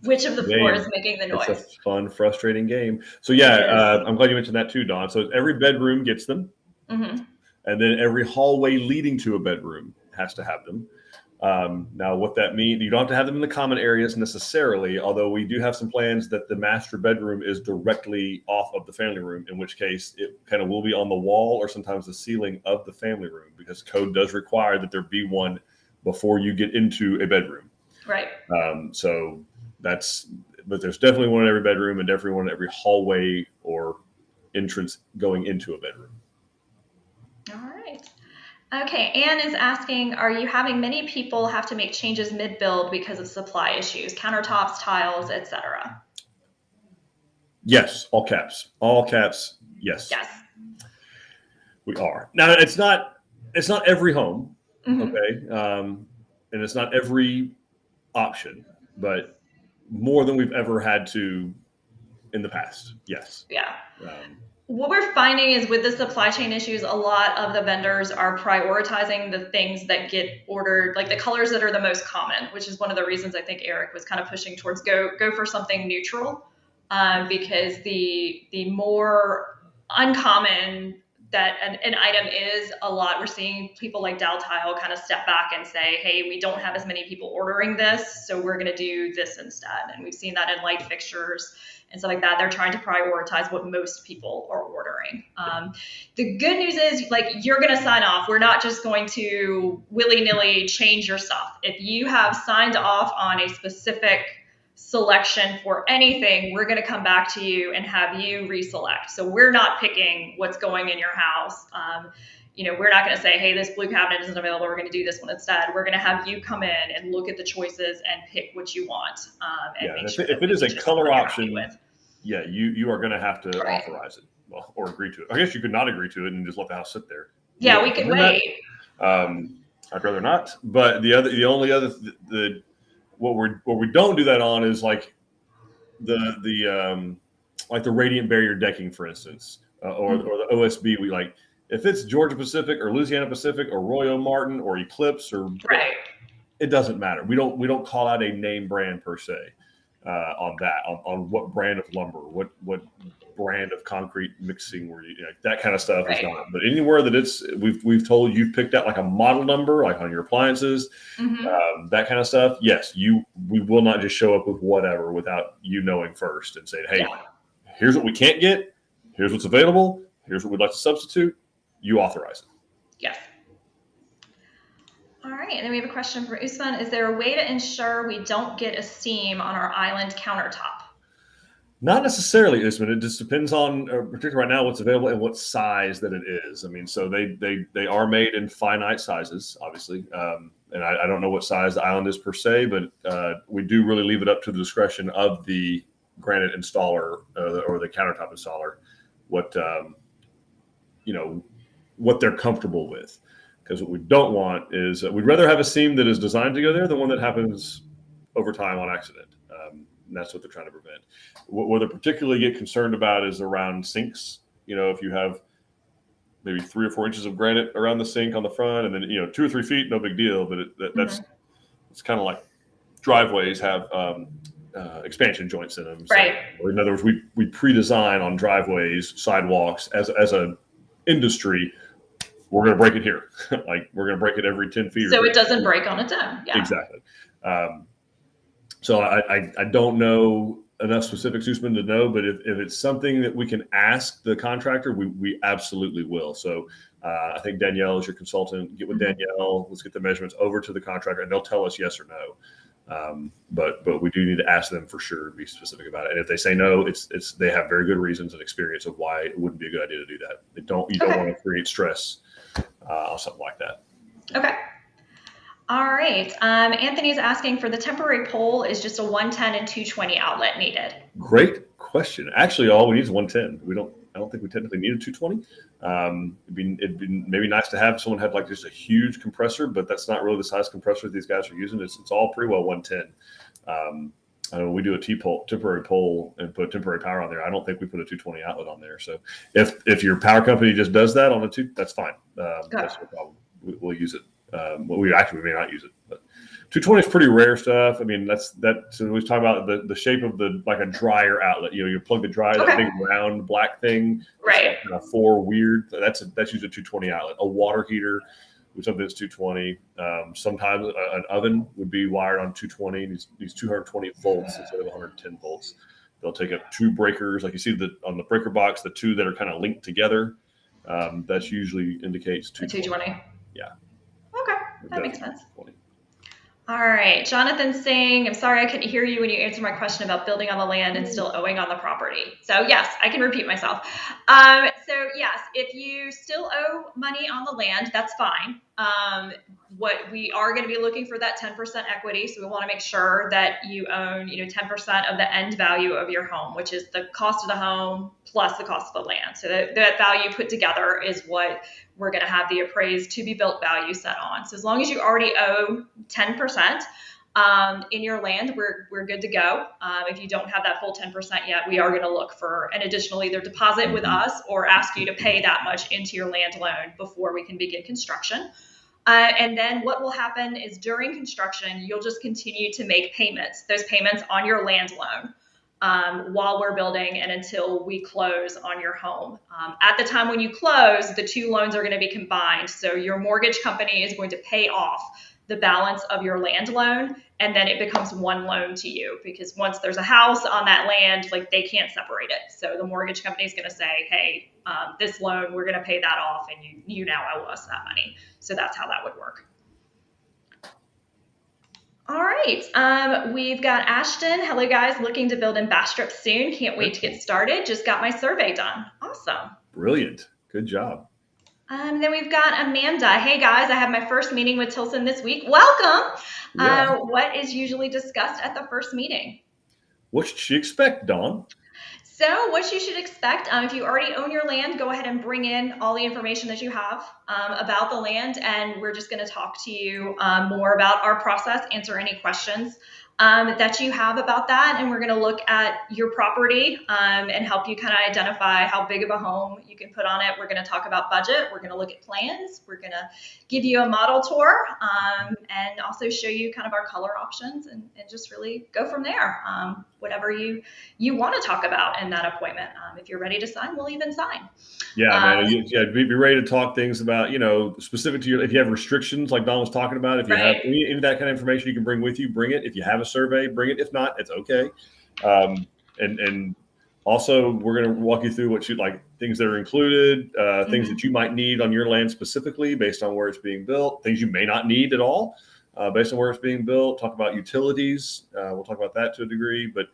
Speaker 2: which of the 4 is making the noise.
Speaker 1: It's a fun, frustrating game. So yeah, I'm glad you mentioned that too, Dawn. So every bedroom gets them. And then every hallway leading to a bedroom has to have them. Now, what that means, you don't have to have them in the common areas necessarily, although we do have some plans that the master bedroom is directly off of the family room, in which case it kind of will be on the wall or sometimes the ceiling of the family room, because code does require that there be one before you get into a bedroom.
Speaker 2: Right.
Speaker 1: So but there's definitely one in every bedroom and definitely one in every hallway or entrance going into a bedroom.
Speaker 2: All right. Okay, Anne is asking, are you having many people have to make changes mid-build because of supply issues, countertops, tiles, etc.?
Speaker 1: Yes, all caps. All caps, yes.
Speaker 2: Yes.
Speaker 1: We are. Now, it's not every home, okay? And it's not every option, but more than we've ever had to in the past, yes.
Speaker 2: Yeah. What we're finding is with the supply chain issues, a lot of the vendors are prioritizing the things that get ordered, like the colors that are the most common, which is one of the reasons I think Eric was kind of pushing towards go for something neutral, because the more uncommon that an item is, a lot, we're seeing people like Daltile kind of step back and say, hey, we don't have as many people ordering this, so we're going to do this instead. And we've seen that in light fixtures and stuff like that. They're trying to prioritize what most people are ordering. The good news is, like, you're going to sign off. We're not just going to willy-nilly change your stuff. If you have signed off on a specific selection for anything, we're going to come back to you and have you reselect. So we're not picking what's going in your house. We're not going to say, hey, this blue cabinet isn't available, we're going to do this one instead. We're going to have you come in and look at the choices and pick what you want.
Speaker 1: If it is a color option, you are going to have to authorize it, or agree to it. I guess you could not agree to it and just let the house sit there.
Speaker 2: Yeah, we could wait.
Speaker 1: I'd rather not. But what we don't do that on is like the radiant barrier decking, for instance, or the OSB. We like, if it's Georgia Pacific or Louisiana Pacific or Royal Martin or Eclipse or
Speaker 2: right,
Speaker 1: it doesn't matter. We don't call out a name brand per se. on that, on what brand of lumber, what brand of concrete mixing were you, that kind of stuff is not. But anywhere that we've told you've picked out like a model number, like on your appliances, that kind of stuff. Yes, we will not just show up with whatever without you knowing first and saying, hey, here's what we can't get, here's what's available, here's what we'd like to substitute. You authorize it.
Speaker 2: Yes. All right, and then we have a question for Usman. Is there a way to ensure we don't get a seam on our island countertop?
Speaker 1: Not necessarily, Usman. It just depends on, particularly right now, what's available and what size that it is. I mean, so they are made in finite sizes, obviously. And I don't know what size the island is per se, but we do really leave it up to the discretion of the granite installer or the countertop installer, what they're comfortable with. Because what we don't want is we'd rather have a seam that is designed to go there than one that happens over time on accident. And that's what they're trying to prevent. What they particularly get concerned about is around sinks. If you have maybe 3 or 4 inches of granite around the sink on the front, and then 2 or 3 feet, no big deal. But it's kind of like driveways have expansion joints in them.
Speaker 2: Right.
Speaker 1: So, in other words, we pre-design on driveways, sidewalks as an industry. We're going to break it here. Like we're going to break it every 10 feet.
Speaker 2: So it doesn't break on its own. Yeah.
Speaker 1: Exactly. So I don't know enough specifics, Usman, to know, but if it's something that we can ask the contractor, we absolutely will. So I think Danielle is your consultant. Get with Danielle. Let's get the measurements over to the contractor, and they'll tell us yes or no. But we do need to ask them for sure to be specific about it. And if they say no, they have very good reasons and experience of why it wouldn't be a good idea to do that. You don't want to create stress on something like that.
Speaker 2: Okay. All right. Anthony's asking for the temporary pole is just a 110 and 220 outlet needed.
Speaker 1: Great question. Actually, all we need is 110. I don't think we technically need a 220. It'd be maybe nice to have someone have like just a huge compressor, but that's not really the size compressor these guys are using. It's all pretty well 110. I know we do a temporary pole and put temporary power on there. I don't think we put a 220 outlet on there. So if your power company just does that on that's fine. That's no problem. We'll use it. We may not use it, but 220 is pretty rare stuff. I mean, so we talk about the shape of like a dryer outlet. You plug the dryer, that big round black thing,
Speaker 2: right?
Speaker 1: Kind of 4 weird. That's usually a 220 outlet. A water heater with something that's 220. Sometimes an oven would be wired on 220. These 220 volts instead of 110 volts. They'll take up 2 breakers, like you see on the breaker box, the 2 that are kind of linked together. That usually indicates 220. Yeah.
Speaker 2: Okay, that makes sense. All right, Jonathan's saying, I'm sorry I couldn't hear you when you answered my question about building on the land and still owing on the property. So yes, I can repeat myself. So yes, if you still owe money on the land, that's fine. What we are going to be looking for that 10% equity. So we want to make sure that you own, 10% of the end value of your home, which is the cost of the home plus the cost of the land. So that value put together is what we're going to have the appraised to be built value set on. So as long as you already owe 10% in your land, we're good to go. If you don't have that full 10% yet, we are going to look for an additional either deposit with us or ask you to pay that much into your land loan before we can begin construction. And then what will happen is during construction, you'll just continue to make payments, those payments on your land loan while we're building and until we close on your home. At the time when you close, the 2 loans are going to be combined. So your mortgage company is going to pay off the balance of your land loan, and then it becomes one loan to you, because once there's a house on that land, like they can't separate it. So the mortgage company is going to say, hey, this loan, we're going to pay that off, and you now owe us that money. So that's how that would work. All right, we've got Ashton. Hello, guys. Looking to build in Bastrop soon. Can't wait to get started. Just got my survey done. Awesome.
Speaker 1: Brilliant. Good job.
Speaker 2: Then we've got Amanda. Hey, guys. I have my first meeting with Tilson this week. Welcome. Yeah. What is usually discussed at the first meeting?
Speaker 1: What should she expect, Dawn?
Speaker 2: So what you should expect, if you already own your land, go ahead and bring in all the information that you have about the land, and we're just going to talk to you more about our process, answer any questions. that you have about that. And we're going to look at your property and help you kind of identify how big of a home you can put on it. We're going to talk about budget. We're going to look at plans. We're going to give you a model tour and also show you kind of our color options and just really go from there. Whatever you want to talk about in that appointment. If you're ready to sign, we'll even sign.
Speaker 1: Yeah, man. Be ready to talk things about, specific to your, if you have restrictions like Don was talking about, if you have any of that kind of information you can bring with you, bring it. If you have a survey, bring it. If not, it's okay. And also we're going to walk you through what you like, things that are included, things that you might need on your land specifically based on where it's being built, things you may not need at all based on where it's being built. Talk about utilities. We'll talk about that to a degree, but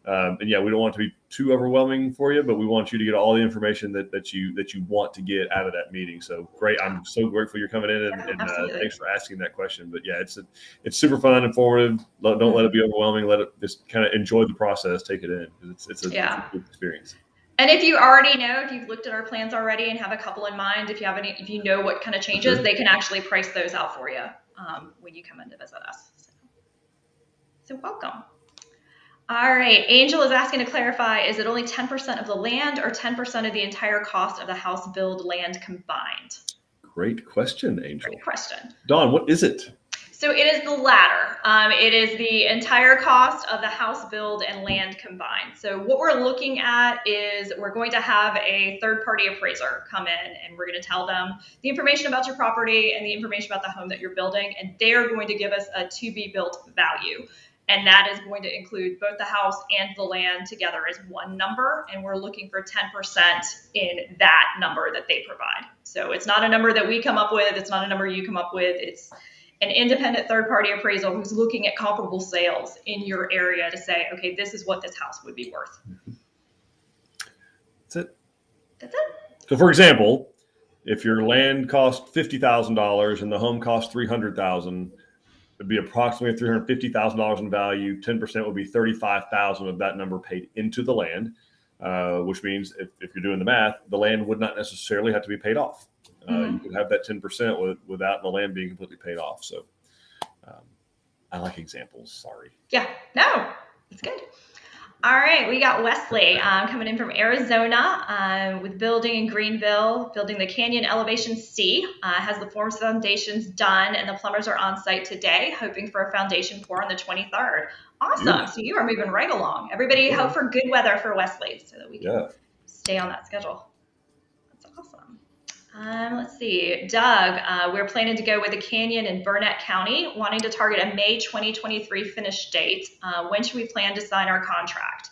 Speaker 1: and yeah, we don't want it to be too overwhelming for you, but we want you to get all the information that you want to get out of that meeting. So great. I'm so grateful you're coming in and thanks for asking that question. But yeah, it's super fun, informative. Don't let it be overwhelming. Let it just kind of enjoy the process, take it in. It's a good experience.
Speaker 2: And if you already know, if you've looked at our plans already and have a couple in mind, if you know what kind of changes, they can actually price those out for you when you come in to visit us. So welcome. All right, Angel is asking to clarify, is it only 10% of the land or 10% of the entire cost of the house build land combined?
Speaker 1: Great question, Angel.
Speaker 2: Great question.
Speaker 1: Dawn, what is it?
Speaker 2: So it is the latter. It is the entire cost of the house build and land combined. So what we're looking at is we're going to have a third-party appraiser come in and we're going to tell them the information about your property and the information about the home that you're building, and they're going to give us a to-be-built value. And that is going to include both the house and the land together as one number. And we're looking for 10% in that number that they provide. So it's not a number that we come up with. It's not a number you come up with. It's an independent third-party appraisal who's looking at comparable sales in your area to say, okay, this is what this house would be worth.
Speaker 1: That's it.
Speaker 2: That's it.
Speaker 1: So for example, if your land cost $50,000 and the home cost $300,000, it'd be approximately $350,000 in value. 10% would be $35,000 of that number paid into the land, which means if you're doing the math, the land would not necessarily have to be paid off. You could have that 10% without the land being completely paid off. So I like examples. Sorry.
Speaker 2: Yeah, no, it's good. All right, we got Wesley coming in from Arizona with building in Greenville, building the Canyon Elevation C, has the forms foundations done, and the plumbers are on site today, hoping for a foundation pour on the 23rd. Awesome. So you are moving right along. Everybody hope for good weather for Wesley so that we can stay on that schedule. That's awesome. Let's see, Doug, we're planning to go with the Canyon in Burnett County, wanting to target a May 2023 finish date. When should we plan to sign our contract?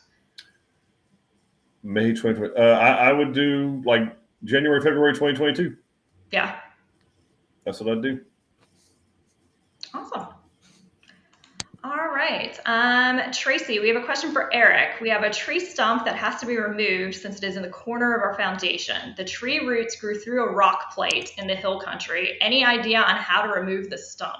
Speaker 1: May 2020. I would do like January, February 2022.
Speaker 2: Yeah.
Speaker 1: That's what I'd do.
Speaker 2: Awesome. All right. Tracy, we have a question for Eric. We have a tree stump that has to be removed since it is in the corner of our foundation. The tree roots grew through a rock plate in the hill country. Any idea on how to remove the stump?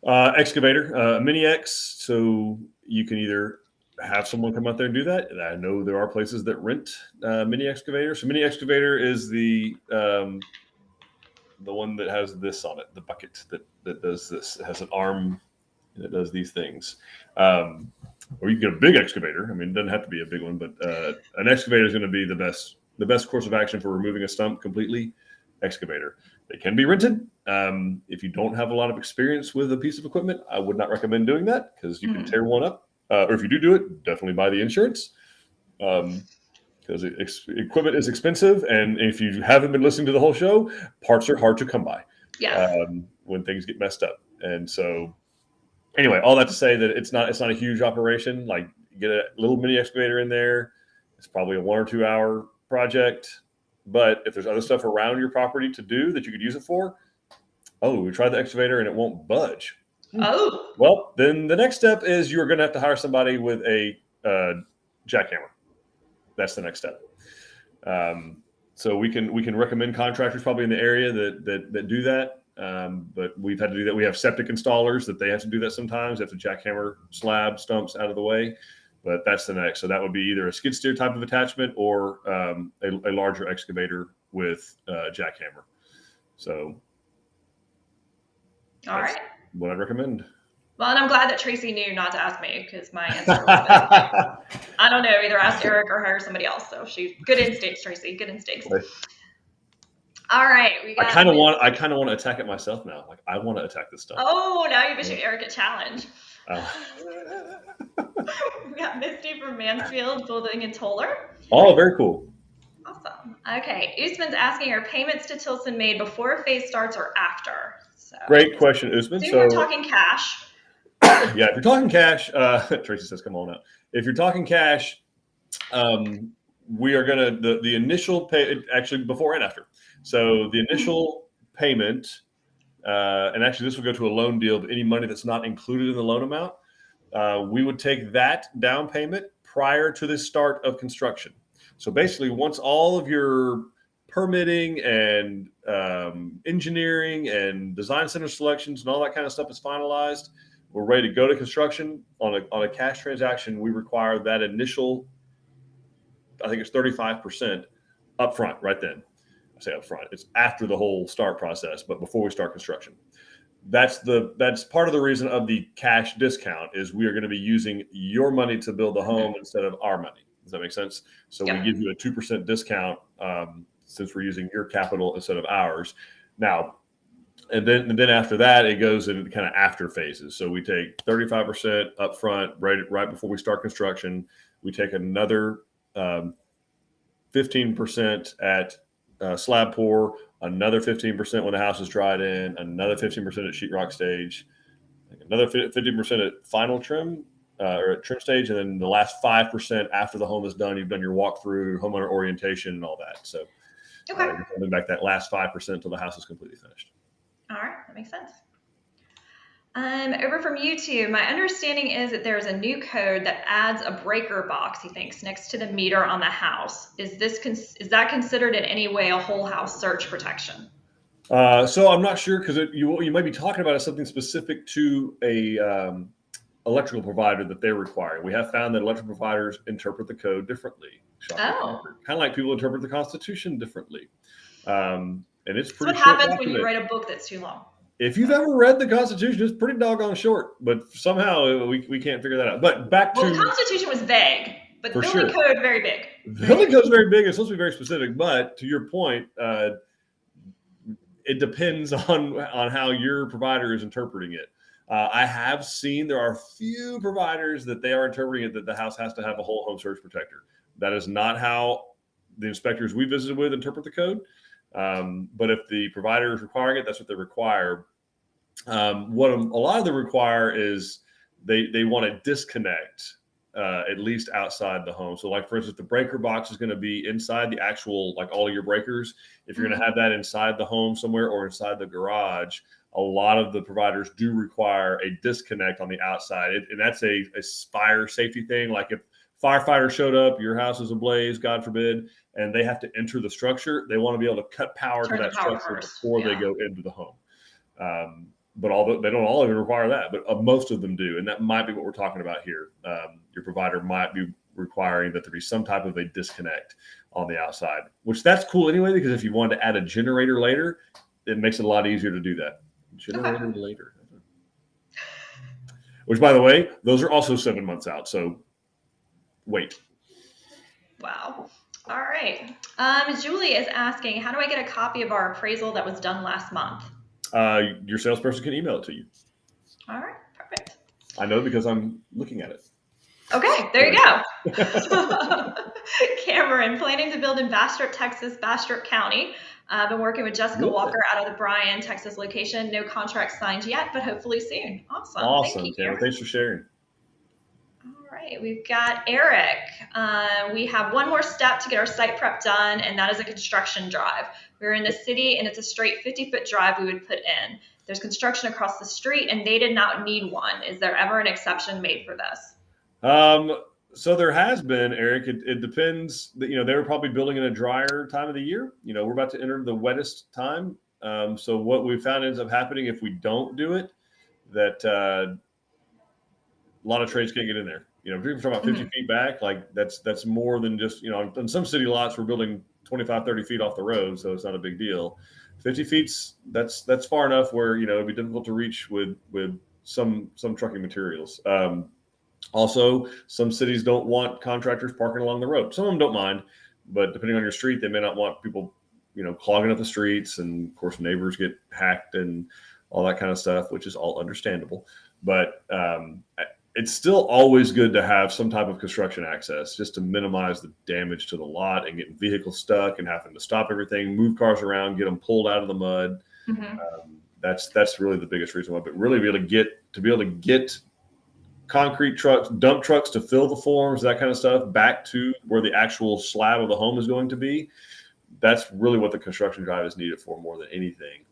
Speaker 1: Excavator, Mini X. So you can either have someone come out there and do that. And I know there are places that rent mini excavator. So mini excavator is the one that has this on it, the bucket that does this. It has an arm that does these things. Or you can get a big excavator. I mean, it doesn't have to be a big one, but an excavator is going to be the best course of action for removing a stump completely. Excavator. They can be rented. If you don't have a lot of experience with a piece of equipment, I would not recommend doing that because you can tear one up. Or if you do it, definitely buy the insurance. Because equipment is expensive, and if you haven't been listening to the whole show, parts are hard to come by.
Speaker 2: Yes.
Speaker 1: When things get messed up, and so anyway, all that to say that it's not a huge operation. Like, get a little mini excavator in there. It's probably a 1 or 2 hour project. But if there's other stuff around your property to do that you could use it for, we tried the excavator and it won't budge.
Speaker 2: Oh.
Speaker 1: Well, then the next step is you're going to have to hire somebody with a jackhammer. That's the next step. So we can recommend contractors probably in the area that do that. But we've had to do that. We have septic installers that they have to do that sometimes. They have to jackhammer slab stumps out of the way. But that's the next. So that would be either a skid steer type of attachment or a larger excavator with jackhammer. So
Speaker 2: all right.
Speaker 1: What I'd recommend.
Speaker 2: Well, and I'm glad that Tracy knew not to ask me because my answer would have been like, I don't know, either ask Eric or her or somebody else. So good instincts, Tracy. Good instincts. All right, we got.
Speaker 1: I kind of want to attack it myself now. Like I want to attack this stuff.
Speaker 2: Oh, now you've issued Eric a challenge. We got Misty from Mansfield Building in Toller.
Speaker 1: Oh, very cool.
Speaker 2: Awesome. Okay, Usman's asking, are payments to Tilson made before a phase starts or after? So,
Speaker 1: great question, Usman.
Speaker 2: So we're talking cash.
Speaker 1: Yeah, if you're talking cash, Tracy says, "Come on out." If you're talking cash, we are gonna the initial pay actually before and after. So the initial payment, and actually this will go to a loan deal. But any money that's not included in the loan amount, we would take that down payment prior to the start of construction. So basically, once all of your permitting and engineering and design center selections and all that kind of stuff is finalized, we're ready to go to construction. On a cash transaction, we require that initial, I think it's 35% upfront right then. I say upfront, it's after the whole start process, but before we start construction. That's part of the reason of the cash discount is we are going to be using your money to build the home instead of our money. Does that make sense? So we give you a 2% discount since we're using your capital instead of ours. Now, and then after that, it goes in kind of after phases. So we take 35% upfront right before we start construction. We take another 15% at slab pour, another 15% when the house is dried in, another 15% at sheetrock stage, another 50% at final trim or at trim stage, and then the last 5% after the home is done. You've done your walkthrough, homeowner orientation, and all that. So you're holding back that last 5% until the house is completely finished.
Speaker 2: All right, that makes sense. Over from YouTube, my understanding is that there's a new code that adds a breaker box, he thinks, next to the meter on the house. Is that considered in any way a whole house surge protection?
Speaker 1: So I'm not sure because you might be talking about something specific to a electrical provider that they're requiring. We have found that electrical providers interpret the code differently. Kind of like people interpret the Constitution differently. And it's pretty.
Speaker 2: So what happens when you write a book that's too long?
Speaker 1: If you've ever read the Constitution, it's pretty doggone short, but somehow we can't figure that out. But back to
Speaker 2: the Constitution was vague, but the building code very big.
Speaker 1: The building code is very big. It's supposed to be very specific. But to your point, it depends on how your provider is interpreting it. I have seen there are few providers that they are interpreting it that the house has to have a whole home surge protector. That is not how the inspectors we visited with interpret the code. But if the provider is requiring it, that's what they require. What a lot of them require is they want to disconnect at least outside the home. So like, for instance, the breaker box is going to be inside the actual, like all of your breakers. If you're going to have that inside the home somewhere or inside the garage, a lot of the providers do require a disconnect on the outside. And that's a fire safety thing. Like if firefighters showed up, your house is ablaze, God forbid, and they have to enter the structure, they want to be able to cut power to that structure before they go into the home. But they don't all even require that, but most of them do. And that might be what we're talking about here. Your provider might be requiring that there be some type of a disconnect on the outside, which that's cool anyway, because if you wanted to add a generator later, it makes it a lot easier to do that. Generator later. Which, by the way, those are also 7 months out. So wait.
Speaker 2: Wow. All right. Julie is asking, how do I get a copy of our appraisal that was done last month?
Speaker 1: Your salesperson can email it to you.
Speaker 2: All right. Perfect.
Speaker 1: I know because I'm looking at it.
Speaker 2: Okay. There you go. Cameron, planning to build in Bastrop, Texas, Bastrop County. I've been working with Jessica Walker out of the Bryan, Texas location. No contract signed yet, but hopefully soon. Awesome.
Speaker 1: Thank you, Cameron. Thanks for sharing.
Speaker 2: All right, we've got Eric. We have one more step to get our site prep done, and that is a construction drive. We're in the city, and it's a straight 50-foot drive we would put in. There's construction across the street, and they did not need one. Is there ever an exception made for this?
Speaker 1: So there has been, Eric. It depends. They were probably building in a drier time of the year. We're about to enter the wettest time. So what we found ends up happening if we don't do it, that a lot of trades can't get in there. If you're talking about 50 feet back, like that's more than just, on some city lots, we're building 25, 30 feet off the road. So it's not a big deal. 50 feet's that's far enough where, it'd be difficult to reach with some trucking materials. Also, some cities don't want contractors parking along the road. Some of them don't mind, but depending on your street, they may not want people, clogging up the streets. And of course, neighbors get hacked and all that kind of stuff, which is all understandable. But it's still always good to have some type of construction access just to minimize the damage to the lot and getting vehicles stuck and having to stop everything, move cars around, get them pulled out of the mud.
Speaker 2: Mm-hmm.
Speaker 1: That's really the biggest reason why. But really be able to get concrete trucks, dump trucks to fill the forms, that kind of stuff, back to where the actual slab of the home is going to be. That's really what the construction drive is needed for more than anything.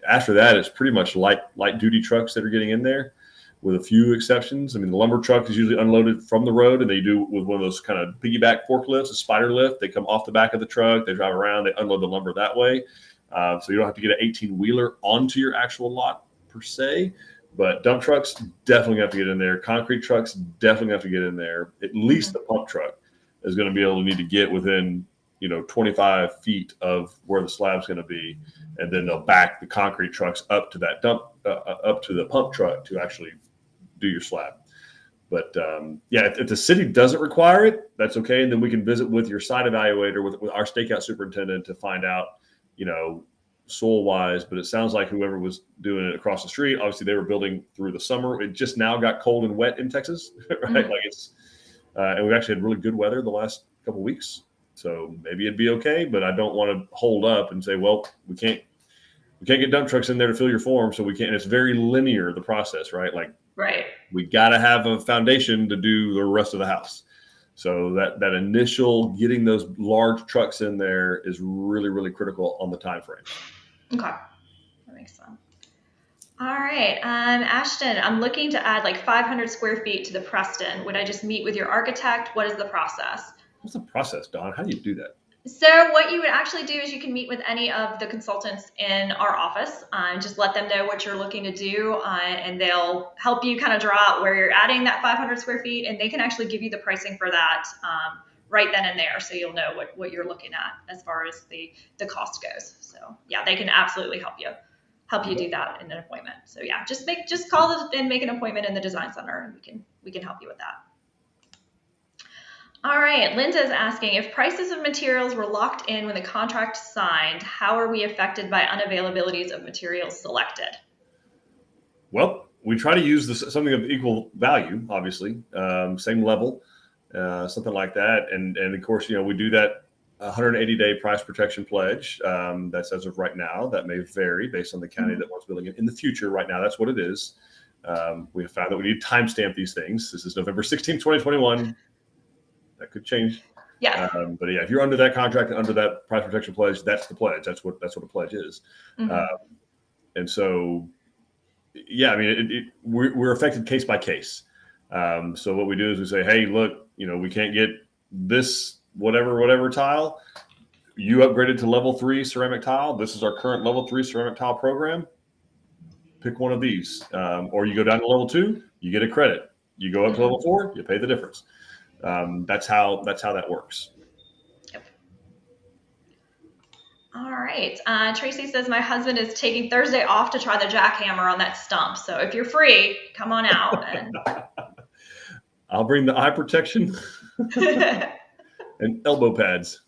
Speaker 1: After that, it's pretty much light duty trucks that are getting in there, with a few exceptions. I mean, the lumber truck is usually unloaded from the road, and they do with one of those kind of piggyback forklifts, a spider lift. They come off the back of the truck, they drive around, they unload the lumber that way. So you don't have to get an 18-wheeler onto your actual lot per se. But dump trucks definitely have to get in there. Concrete trucks definitely have to get in there. At least the pump truck is going to be able to need to get within 25 feet of where the slab's going to be, and then they'll back the concrete trucks up to that up to the pump truck to actually do your slab. But if the city doesn't require it, that's okay, and then we can visit with your site evaluator, with our stakeout superintendent, to find out, soil wise. But it sounds like whoever was doing it across the street, obviously they were building through the summer. It just now got cold and wet in Texas, right?
Speaker 2: Mm-hmm.
Speaker 1: Like and we've actually had really good weather the last couple of weeks. So maybe it'd be okay, but I don't want to hold up and say, well, we can't get dump trucks in there to fill your form, so we can't. And it's very linear, the process, right? Like,
Speaker 2: right.
Speaker 1: We got to have a foundation to do the rest of the house. So that initial getting those large trucks in there is really, really critical on the time frame.
Speaker 2: Okay, that makes sense. All right, Ashton, I'm looking to add like 500 square feet to the Preston. Would I just meet with your architect? What is the process?
Speaker 1: What's the process, Don? How do you do that?
Speaker 2: So what you would actually do is you can meet with any of the consultants in our office, just let them know what you're looking to do, and they'll help you kind of draw out where you're adding that 500 square feet, and they can actually give you the pricing for that right then and there, so you'll know what you're looking at as far as the cost goes. So yeah, they can absolutely help you do that in an appointment. So yeah, just call and make an appointment in the design center, and we can help you with that. All right, Linda's asking, if prices of materials were locked in when the contract signed, how are we affected by unavailabilities of materials selected?
Speaker 1: Well, we try to use something of equal value, obviously, same level, something like that. And of course, we do that 180-day price protection pledge. That's as of right now. That may vary based on the county that wants building it. In the future, right now, that's what it is. We have found that we need to timestamp these things. This is November 16, 2021. That could change.
Speaker 2: Yeah.
Speaker 1: But yeah, if you're under that contract and under that price protection pledge, that's the pledge. That's what a pledge is.
Speaker 2: Mm-hmm.
Speaker 1: And so, yeah, I mean, we're affected case by case. So what we do is we say, hey, look, we can't get this whatever tile. You upgraded to level 3 ceramic tile. This is our current level 3 ceramic tile program. Pick one of these, or you go down to level 2, you get a credit. You go up to level 4, you pay the difference. That's how that works.
Speaker 2: Yep. All right. Tracy says, my husband is taking Thursday off to try the jackhammer on that stump. So if you're free, come on out. And
Speaker 1: I'll bring the eye protection and elbow pads.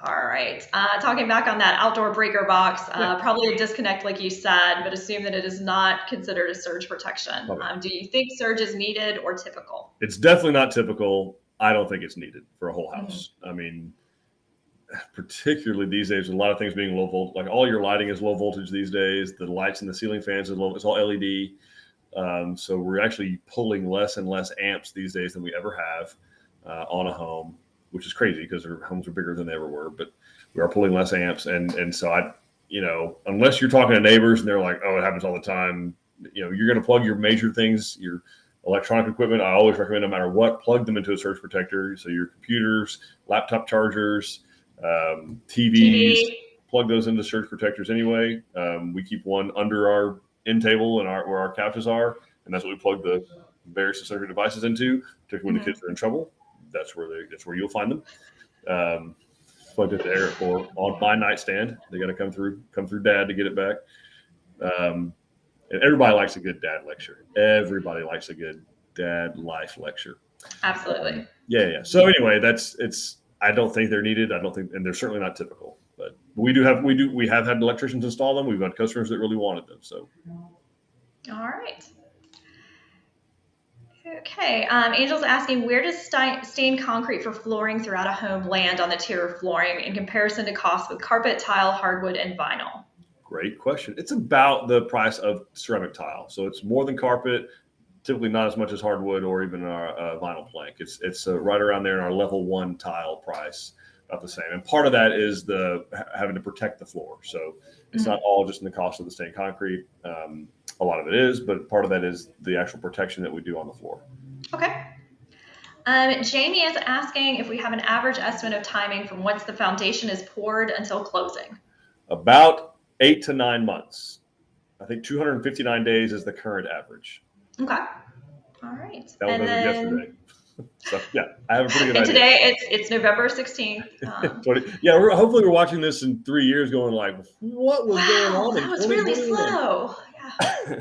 Speaker 2: All right. Talking back on that outdoor breaker box, probably a disconnect like you said, but assume that it is not considered a surge protection. Do you think surge is needed or typical?
Speaker 1: It's definitely not typical. I don't think it's needed for a whole house. Mm-hmm. I mean, particularly these days, with a lot of things being low voltage, like all your lighting is low voltage these days. The lights in the ceiling fans is low. It's all LED. So we're actually pulling less and less amps these days than we ever have on a home, which is crazy because our homes are bigger than they ever were, but we are pulling less amps. And so unless you're talking to neighbors and they're like, oh, it happens all the time, you're going to plug your major things, your electronic equipment. I always recommend, no matter what, plug them into a surge protector. So your computers, laptop chargers, TVs, plug those into surge protectors anyway. We keep one under our end table and where our couches are. And that's what we plug the various accessory devices into, particularly when the kids are in trouble. That's where you'll find them. Plugged into air or on my nightstand. They got to come through Dad to get it back. And everybody likes a good dad lecture. Everybody likes a good dad life lecture.
Speaker 2: Absolutely.
Speaker 1: Yeah. So anyway, I don't think they're needed. I don't think, and they're certainly not typical. But we have had electricians install them. We've had customers that really wanted them. So.
Speaker 2: All right. Okay. Angel's asking, where does stained concrete for flooring throughout a home land on the tier of flooring in comparison to cost with carpet, tile, hardwood, and vinyl?
Speaker 1: Great question. It's about the price of ceramic tile. So it's more than carpet, typically not as much as hardwood or even our vinyl plank. It's right around there in our level 1 tile price, about the same. And part of that is the having to protect the floor. So it's not all just in the cost of the stained concrete. A lot of it is, but part of that is the actual protection that we do on the floor.
Speaker 2: Okay. Jamie is asking if we have an average estimate of timing from once the foundation is poured until closing.
Speaker 1: About 8 to 9 months. I think 259 days is the current average.
Speaker 2: Okay. All right.
Speaker 1: That was yesterday. So yeah, I have a pretty good
Speaker 2: idea.
Speaker 1: And
Speaker 2: today it's November 16th.
Speaker 1: Hopefully we're watching this in 3 years going like, what was going on?
Speaker 2: That was really slow. Yeah.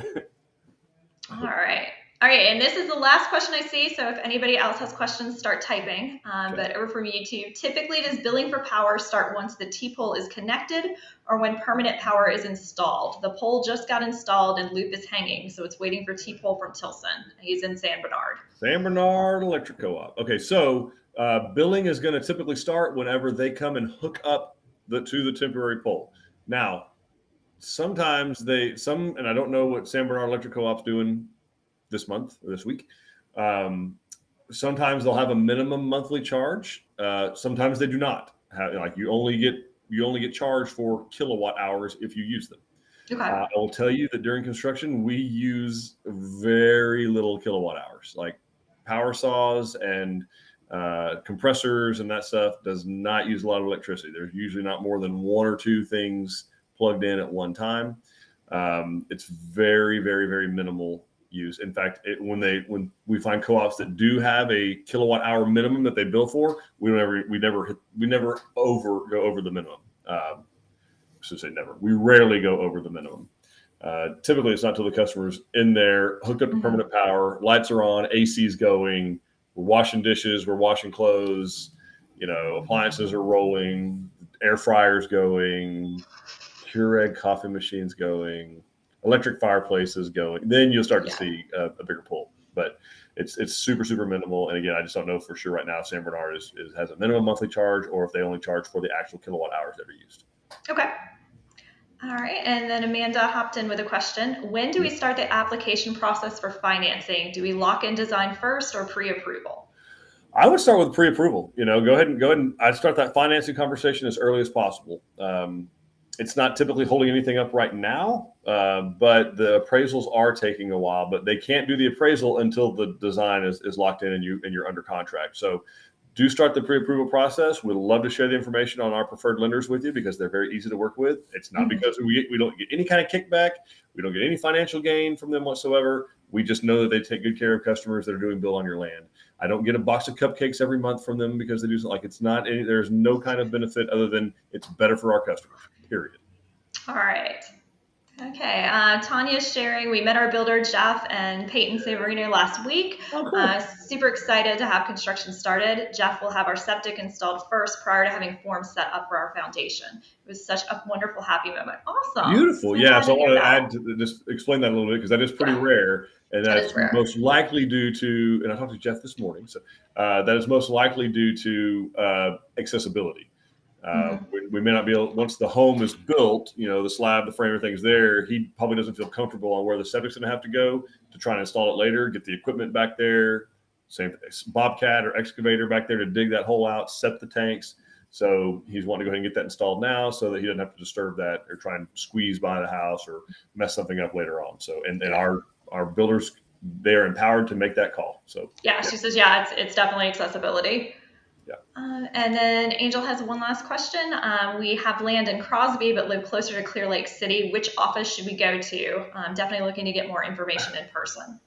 Speaker 2: All right. And this is the last question I see. So if anybody else has questions, start typing. But over from YouTube, typically does billing for power start once the T-pole is connected or when permanent power is installed? The pole just got installed and loop is hanging, so it's waiting for T-pole from Tilson. He's in San Bernard.
Speaker 1: San Bernard Electric Co-op. Okay, so billing is going to typically start whenever they come and hook up to the temporary pole. Now, sometimes and I don't know what San Bernard Electric Co-op's doing this month or this week. Sometimes they'll have a minimum monthly charge. Sometimes they do not. You only get charged for kilowatt hours if you use them.
Speaker 2: Okay.
Speaker 1: I will tell you that during construction we use very little kilowatt hours. Like power saws and compressors and that stuff does not use a lot of electricity. There's usually not more than 1 or 2 things plugged in at one time. It's very, very, very minimal use. In fact, when we find co-ops that do have a kilowatt hour minimum that they bill for, we never go over the minimum. I should say never. We rarely go over the minimum. Typically, it's not till the customer's in there, hooked up to permanent power, lights are on, AC's going, we're washing dishes, we're washing clothes, appliances are rolling, air fryers going, Keurig coffee machines going, electric fireplaces going. Then you'll start to see a bigger pull. But it's super, super minimal. And again, I just don't know for sure right now if San Bernard has a minimum monthly charge or if they only charge for the actual kilowatt hours that are used.
Speaker 2: Okay. All right. And then Amanda hopped in with a question. When do we start the application process for financing? Do we lock in design first or pre-approval?
Speaker 1: I would start with pre-approval. Go ahead and I'd start that financing conversation as early as possible. It's not typically holding anything up right now, but the appraisals are taking a while. But they can't do the appraisal until the design is locked in and you're under contract. So do start the pre-approval process. We'd love to share the information on our preferred lenders with you because they're very easy to work with. It's not because we don't get any kind of kickback. We don't get any financial gain from them whatsoever. We just know that they take good care of customers that are doing build on your land. I don't get a box of cupcakes every month from them because they do something there's no kind of benefit other than it's better for our customers, period.
Speaker 2: All right. Okay. Tanya's sharing, we met our builder, Jeff and Peyton Savarino last week.
Speaker 1: Oh, cool.
Speaker 2: Super excited to have construction started. Jeff will have our septic installed first prior to having forms set up for our foundation. It was such a wonderful, happy moment. Awesome.
Speaker 1: Beautiful. So I want to just explain that a little bit because that is pretty rare. And that's most likely due to, and I talked to Jeff this morning, so that is most likely due to accessibility. We may not be able, once the home is built, the slab, the frame, everything's there, he probably doesn't feel comfortable on where the septic's going to have to go to try and install it later, get the equipment back there, same bobcat or excavator back there to dig that hole out, set the tanks. So he's wanting to go ahead and get that installed now so that he doesn't have to disturb that or try and squeeze by the house or mess something up later on. So, and our builders, they're empowered to make that call. So
Speaker 2: she says, it's definitely accessibility.
Speaker 1: Yeah.
Speaker 2: And then Angel has one last question. We have land in Crosby, but live closer to Clear Lake City. Which office should we go to? I'm definitely looking to get more information in person.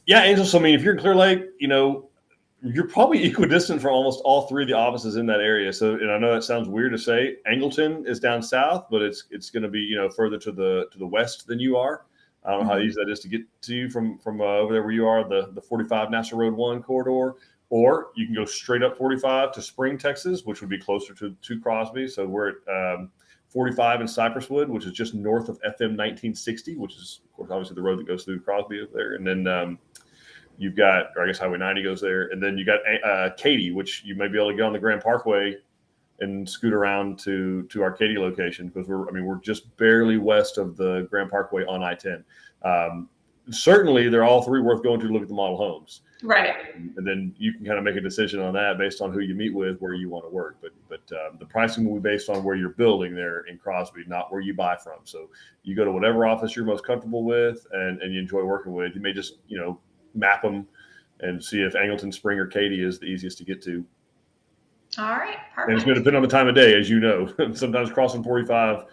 Speaker 1: Yeah, Angel. So, if you're in Clear Lake, you're probably equidistant from almost all 3 of the offices in that area. So, and I know that sounds weird to say, Angleton is down south, but it's going to be, further to the west than you are. I don't know how easy that is to get to you from over there where you are, the 45 NASA Road 1 corridor. Or you can go straight up 45 to Spring, Texas, which would be closer to Crosby. So we're at 45 in Cypresswood, which is just north of FM 1960, which is, of course, obviously the road that goes through Crosby over there. And then you've got, or I guess Highway 90 goes there. And then you got Katy, which you may be able to get on the Grand Parkway and scoot around to our Katy location, because we're just barely west of the Grand Parkway on I-10. Certainly, they're all three worth going to look at the model homes.
Speaker 2: Right.
Speaker 1: And then you can kind of make a decision on that based on who you meet with, where you want to work. But the pricing will be based on where you're building there in Crosby, not where you buy from. So you go to whatever office you're most comfortable with and you enjoy working with. You may just, map them and see if Angleton, Spring, or Katy is the easiest to get to.
Speaker 2: All right, perfect.
Speaker 1: And it's going to depend on the time of day, as you know. Sometimes crossing 45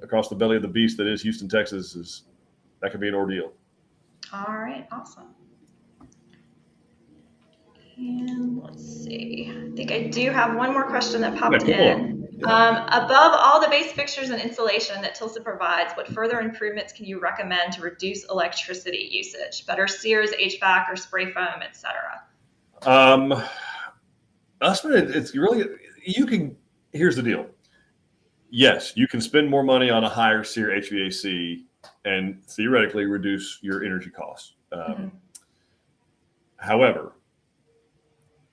Speaker 1: across the belly of the beast that is Houston, Texas, that can be an ordeal.
Speaker 2: All right, awesome. And let's see. I think I do have one more question that popped in. Above all the base fixtures and insulation that Tilson provides, what further improvements can you recommend to reduce electricity usage? Better Sears, HVAC, or spray foam, etc.
Speaker 1: It's really, here's the deal. Yes, you can spend more money on a higher SEER HVAC and theoretically reduce your energy costs. However,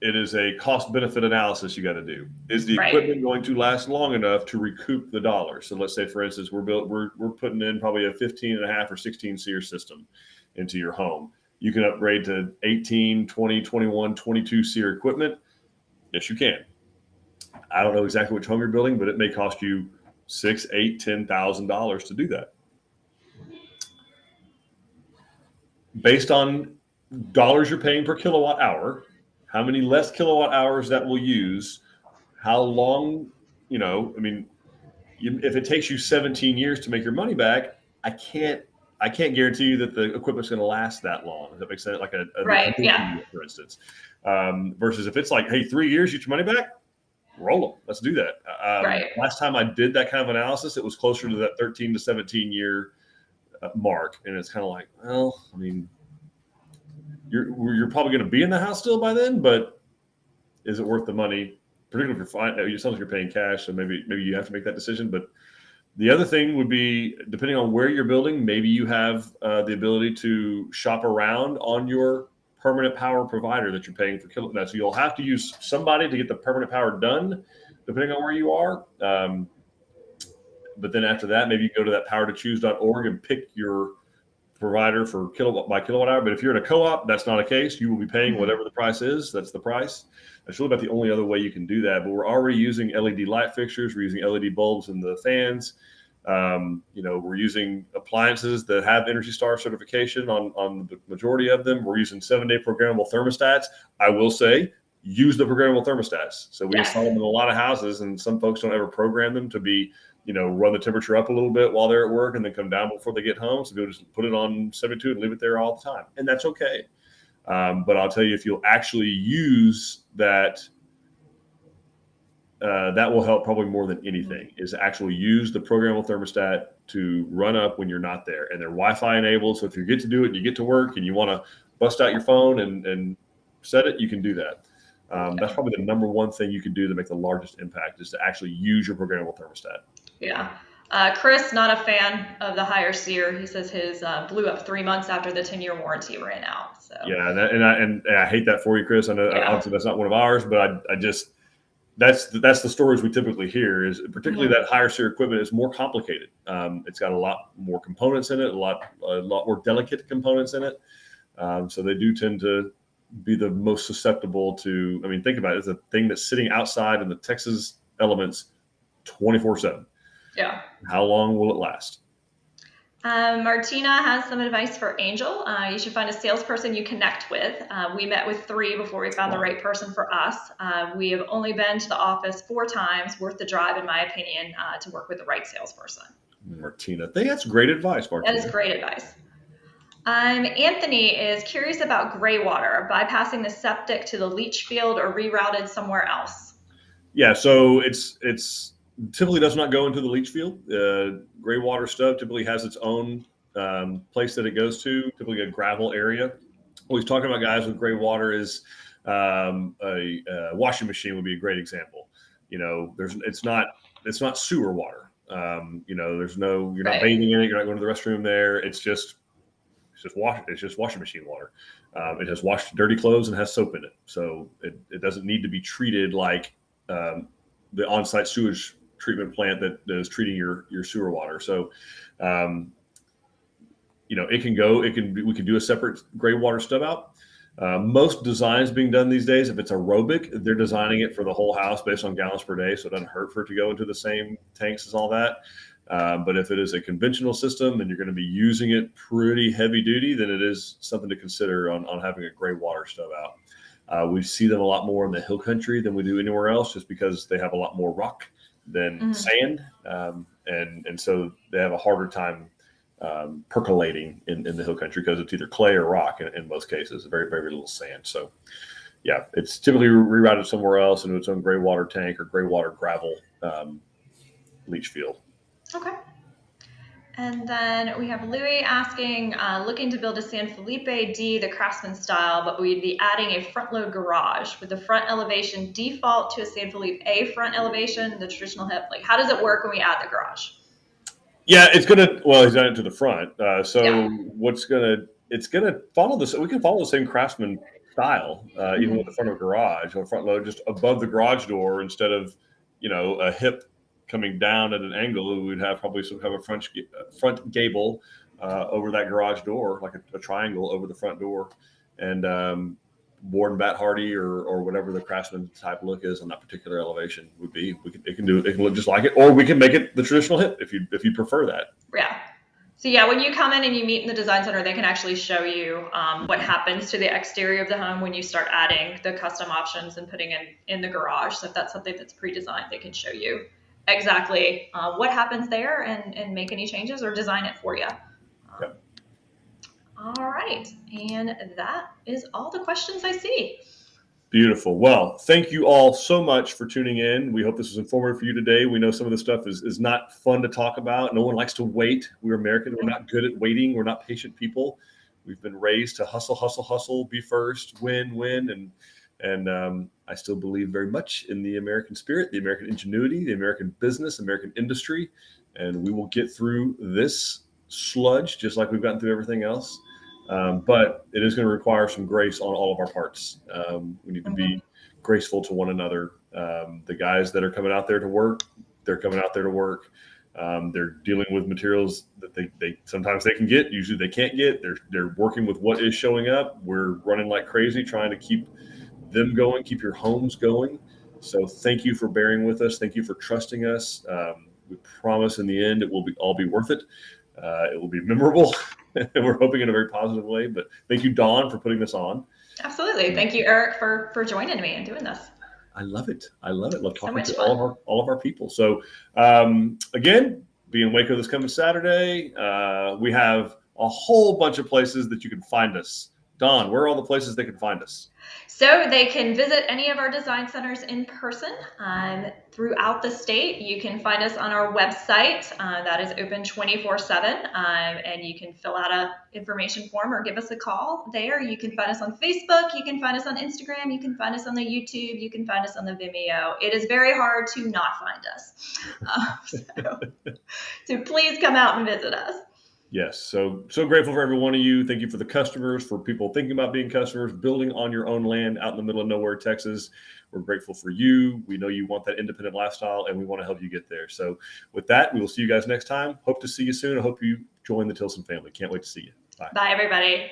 Speaker 1: it is a cost-benefit analysis you got to do. Is the equipment going to last long enough to recoup the dollars? So let's say, for instance, we're putting in probably a 15.5 or 16 SEER system into your home. You can upgrade to 18, 20, 21, 22 SEER equipment. Yes, you can. I don't know exactly which home you're building, but it may cost you $6,000, $8,000, $10,000 to do that. Based on dollars you're paying per kilowatt hour, how many less kilowatt hours that will use, how long, if it takes you 17 years to make your money back, I can't guarantee you that the equipment's going to last that long. Does that make sense? Like a unit, for instance. Versus if it's like, hey, 3 years, you get your money back, roll them. Let's do that. Last time I did that kind of analysis, it was closer to that 13 to 17 year mark. And it's kind of like, well, you're probably going to be in the house still by then, but is it worth the money? Particularly if it sounds like you're paying cash, so maybe you have to make that decision. But the other thing would be, depending on where you're building, maybe you have the ability to shop around on your permanent power provider that you're paying for kilowatt. So you'll have to use somebody to get the permanent power done, depending on where you are. But then after that, maybe you go to that powertochoose.org and pick your provider for kilowatt by kilowatt hour. But if you're in a co-op, that's not a case. You will be paying whatever the price is. That's the price. That's really about the only other way you can do that. But we're already using LED light fixtures. We're using LED bulbs in the fans. We're using appliances that have Energy Star certification on the majority of them. We're using 7-day programmable thermostats. I will say, use the programmable thermostats. So we install them in a lot of houses, and some folks don't ever program them to be, run the temperature up a little bit while they're at work and then come down before they get home. So they'll just put it on 72 and leave it there all the time. And that's okay. But I'll tell you, if you'll actually use that, that will help probably more than anything, is actually use the programmable thermostat to run up when you're not there. And they're Wi-Fi enabled. So if you get to do it and you get to work and you want to bust out your phone and set it, you can do that. That's probably the number one thing you can do to make the largest impact, is to actually use your programmable thermostat.
Speaker 2: Yeah. Chris, not a fan of the higher SEER. He says his blew up 3 months after the 10-year warranty ran out. So
Speaker 1: yeah, and I hate that for you, Chris. I know obviously that's not one of ours, but I just that's the stories we typically hear. Is particularly that higher SEER equipment is more complicated. It's got a lot more components in it, a lot more delicate components in it. So they do tend to be the most susceptible to. I mean, think about it. It's a thing that's sitting outside in the Texas elements 24/7.
Speaker 2: Yeah.
Speaker 1: How long will it last?
Speaker 2: Martina has some advice for Angel. You should find a salesperson you connect with. We met with 3 before we found the right person for us. We have only been to the office 4 times, worth the drive, in my opinion, to work with the right salesperson.
Speaker 1: Martina, I think that's great advice, Martina.
Speaker 2: That is great advice. Anthony is curious about gray water, bypassing the septic to the leach field or rerouted somewhere else.
Speaker 1: Yeah, so it's typically does not go into the leach field. Gray water stuff typically has its own place that it goes to, typically a gravel area. What he's talking about, guys, with gray water is a washing machine would be a great example. It's not sewer water. You're not bathing in it. You're not going to the restroom there. It's just washing machine water. It has washed dirty clothes and has soap in it. So it doesn't need to be treated like the on-site sewage treatment plant that is treating your sewer water. So, we can do a separate gray water stub out. Most designs being done these days, if it's aerobic, they're designing it for the whole house based on gallons per day. So it doesn't hurt for it to go into the same tanks as all that. But if it is a conventional system and you're going to be using it pretty heavy duty, then it is something to consider on having a gray water stub out. We see them a lot more in the hill country than we do anywhere else, just because they have a lot more rock than sand. And so they have a harder time percolating in the hill country because it's either clay or rock in most cases, very, very little sand. So yeah, it's typically rerouted somewhere else into its own gray water tank or gray water gravel leach field.
Speaker 2: Okay. And then we have Louis asking, looking to build a San Felipe D, the Craftsman style, but we'd be adding a front load garage. Would the front elevation default to a San Felipe A front elevation, the traditional hip? Like, how does it work when we add the garage?
Speaker 1: Yeah, he's done it to the front. It's going to follow this. We can follow the same Craftsman style, even with the front of a garage or front load just above the garage door instead of, a hip coming down at an angle. We'd have probably some kind of a front gable over that garage door, like a triangle over the front door, and board and bat hardy or whatever the Craftsman type look is on that particular elevation would be. It can look just like it, or we can make it the traditional hip if you prefer that.
Speaker 2: Yeah. So yeah, when you come in and you meet in the design center, they can actually show you what happens to the exterior of the home when you start adding the custom options and putting in the garage. So if that's something that's pre-designed, they can show you exactly what happens there and make any changes or design it for you.
Speaker 1: Yep.
Speaker 2: All right. And that is all the questions I see.
Speaker 1: Beautiful. Well, thank you all so much for tuning in. We hope this was informative for you today. We know some of this stuff is not fun to talk about. No one likes to wait. We're Americans. We're not good at waiting. We're not patient people. We've been raised to hustle, be first, win. And I still believe very much in the American spirit, the American ingenuity, the American business, American industry. And we will get through this sludge just like we've gotten through everything else. But it is going to require some grace on all of our parts. We need to be graceful to one another. The guys that are coming out there to work, they're coming out there to work. They're dealing with materials that they sometimes they can get, usually they can't get. They're working with what is showing up. We're running like crazy trying to keep them going, keep your homes going. So thank you for bearing with us. Thank you for trusting us. We promise in the end it will all be worth it. It will be memorable. We're hoping in a very positive way. But thank you, Dawn, for putting this on.
Speaker 2: Absolutely. Thank you, Eric, for joining me and doing this.
Speaker 1: I love it. Love talking to all of our people. So again, be in Waco this coming Saturday. We have a whole bunch of places that you can find us. Dawn, where are all the places they can find us?
Speaker 2: So they can visit any of our design centers in person throughout the state. You can find us on our website that is open 24/7, and you can fill out an information form or give us a call there. You can find us on Facebook. You can find us on Instagram. You can find us on the YouTube. You can find us on the Vimeo. It is very hard to not find us. So please come out and visit us.
Speaker 1: Yes. So grateful for every one of you. Thank you for the customers, for people thinking about being customers, building on your own land out in the middle of nowhere, Texas. We're grateful for you. We know you want that independent lifestyle and we want to help you get there. So with that, we will see you guys next time. Hope to see you soon. I hope you join the Tilson family. Can't wait to see you. Bye.
Speaker 2: Bye, everybody.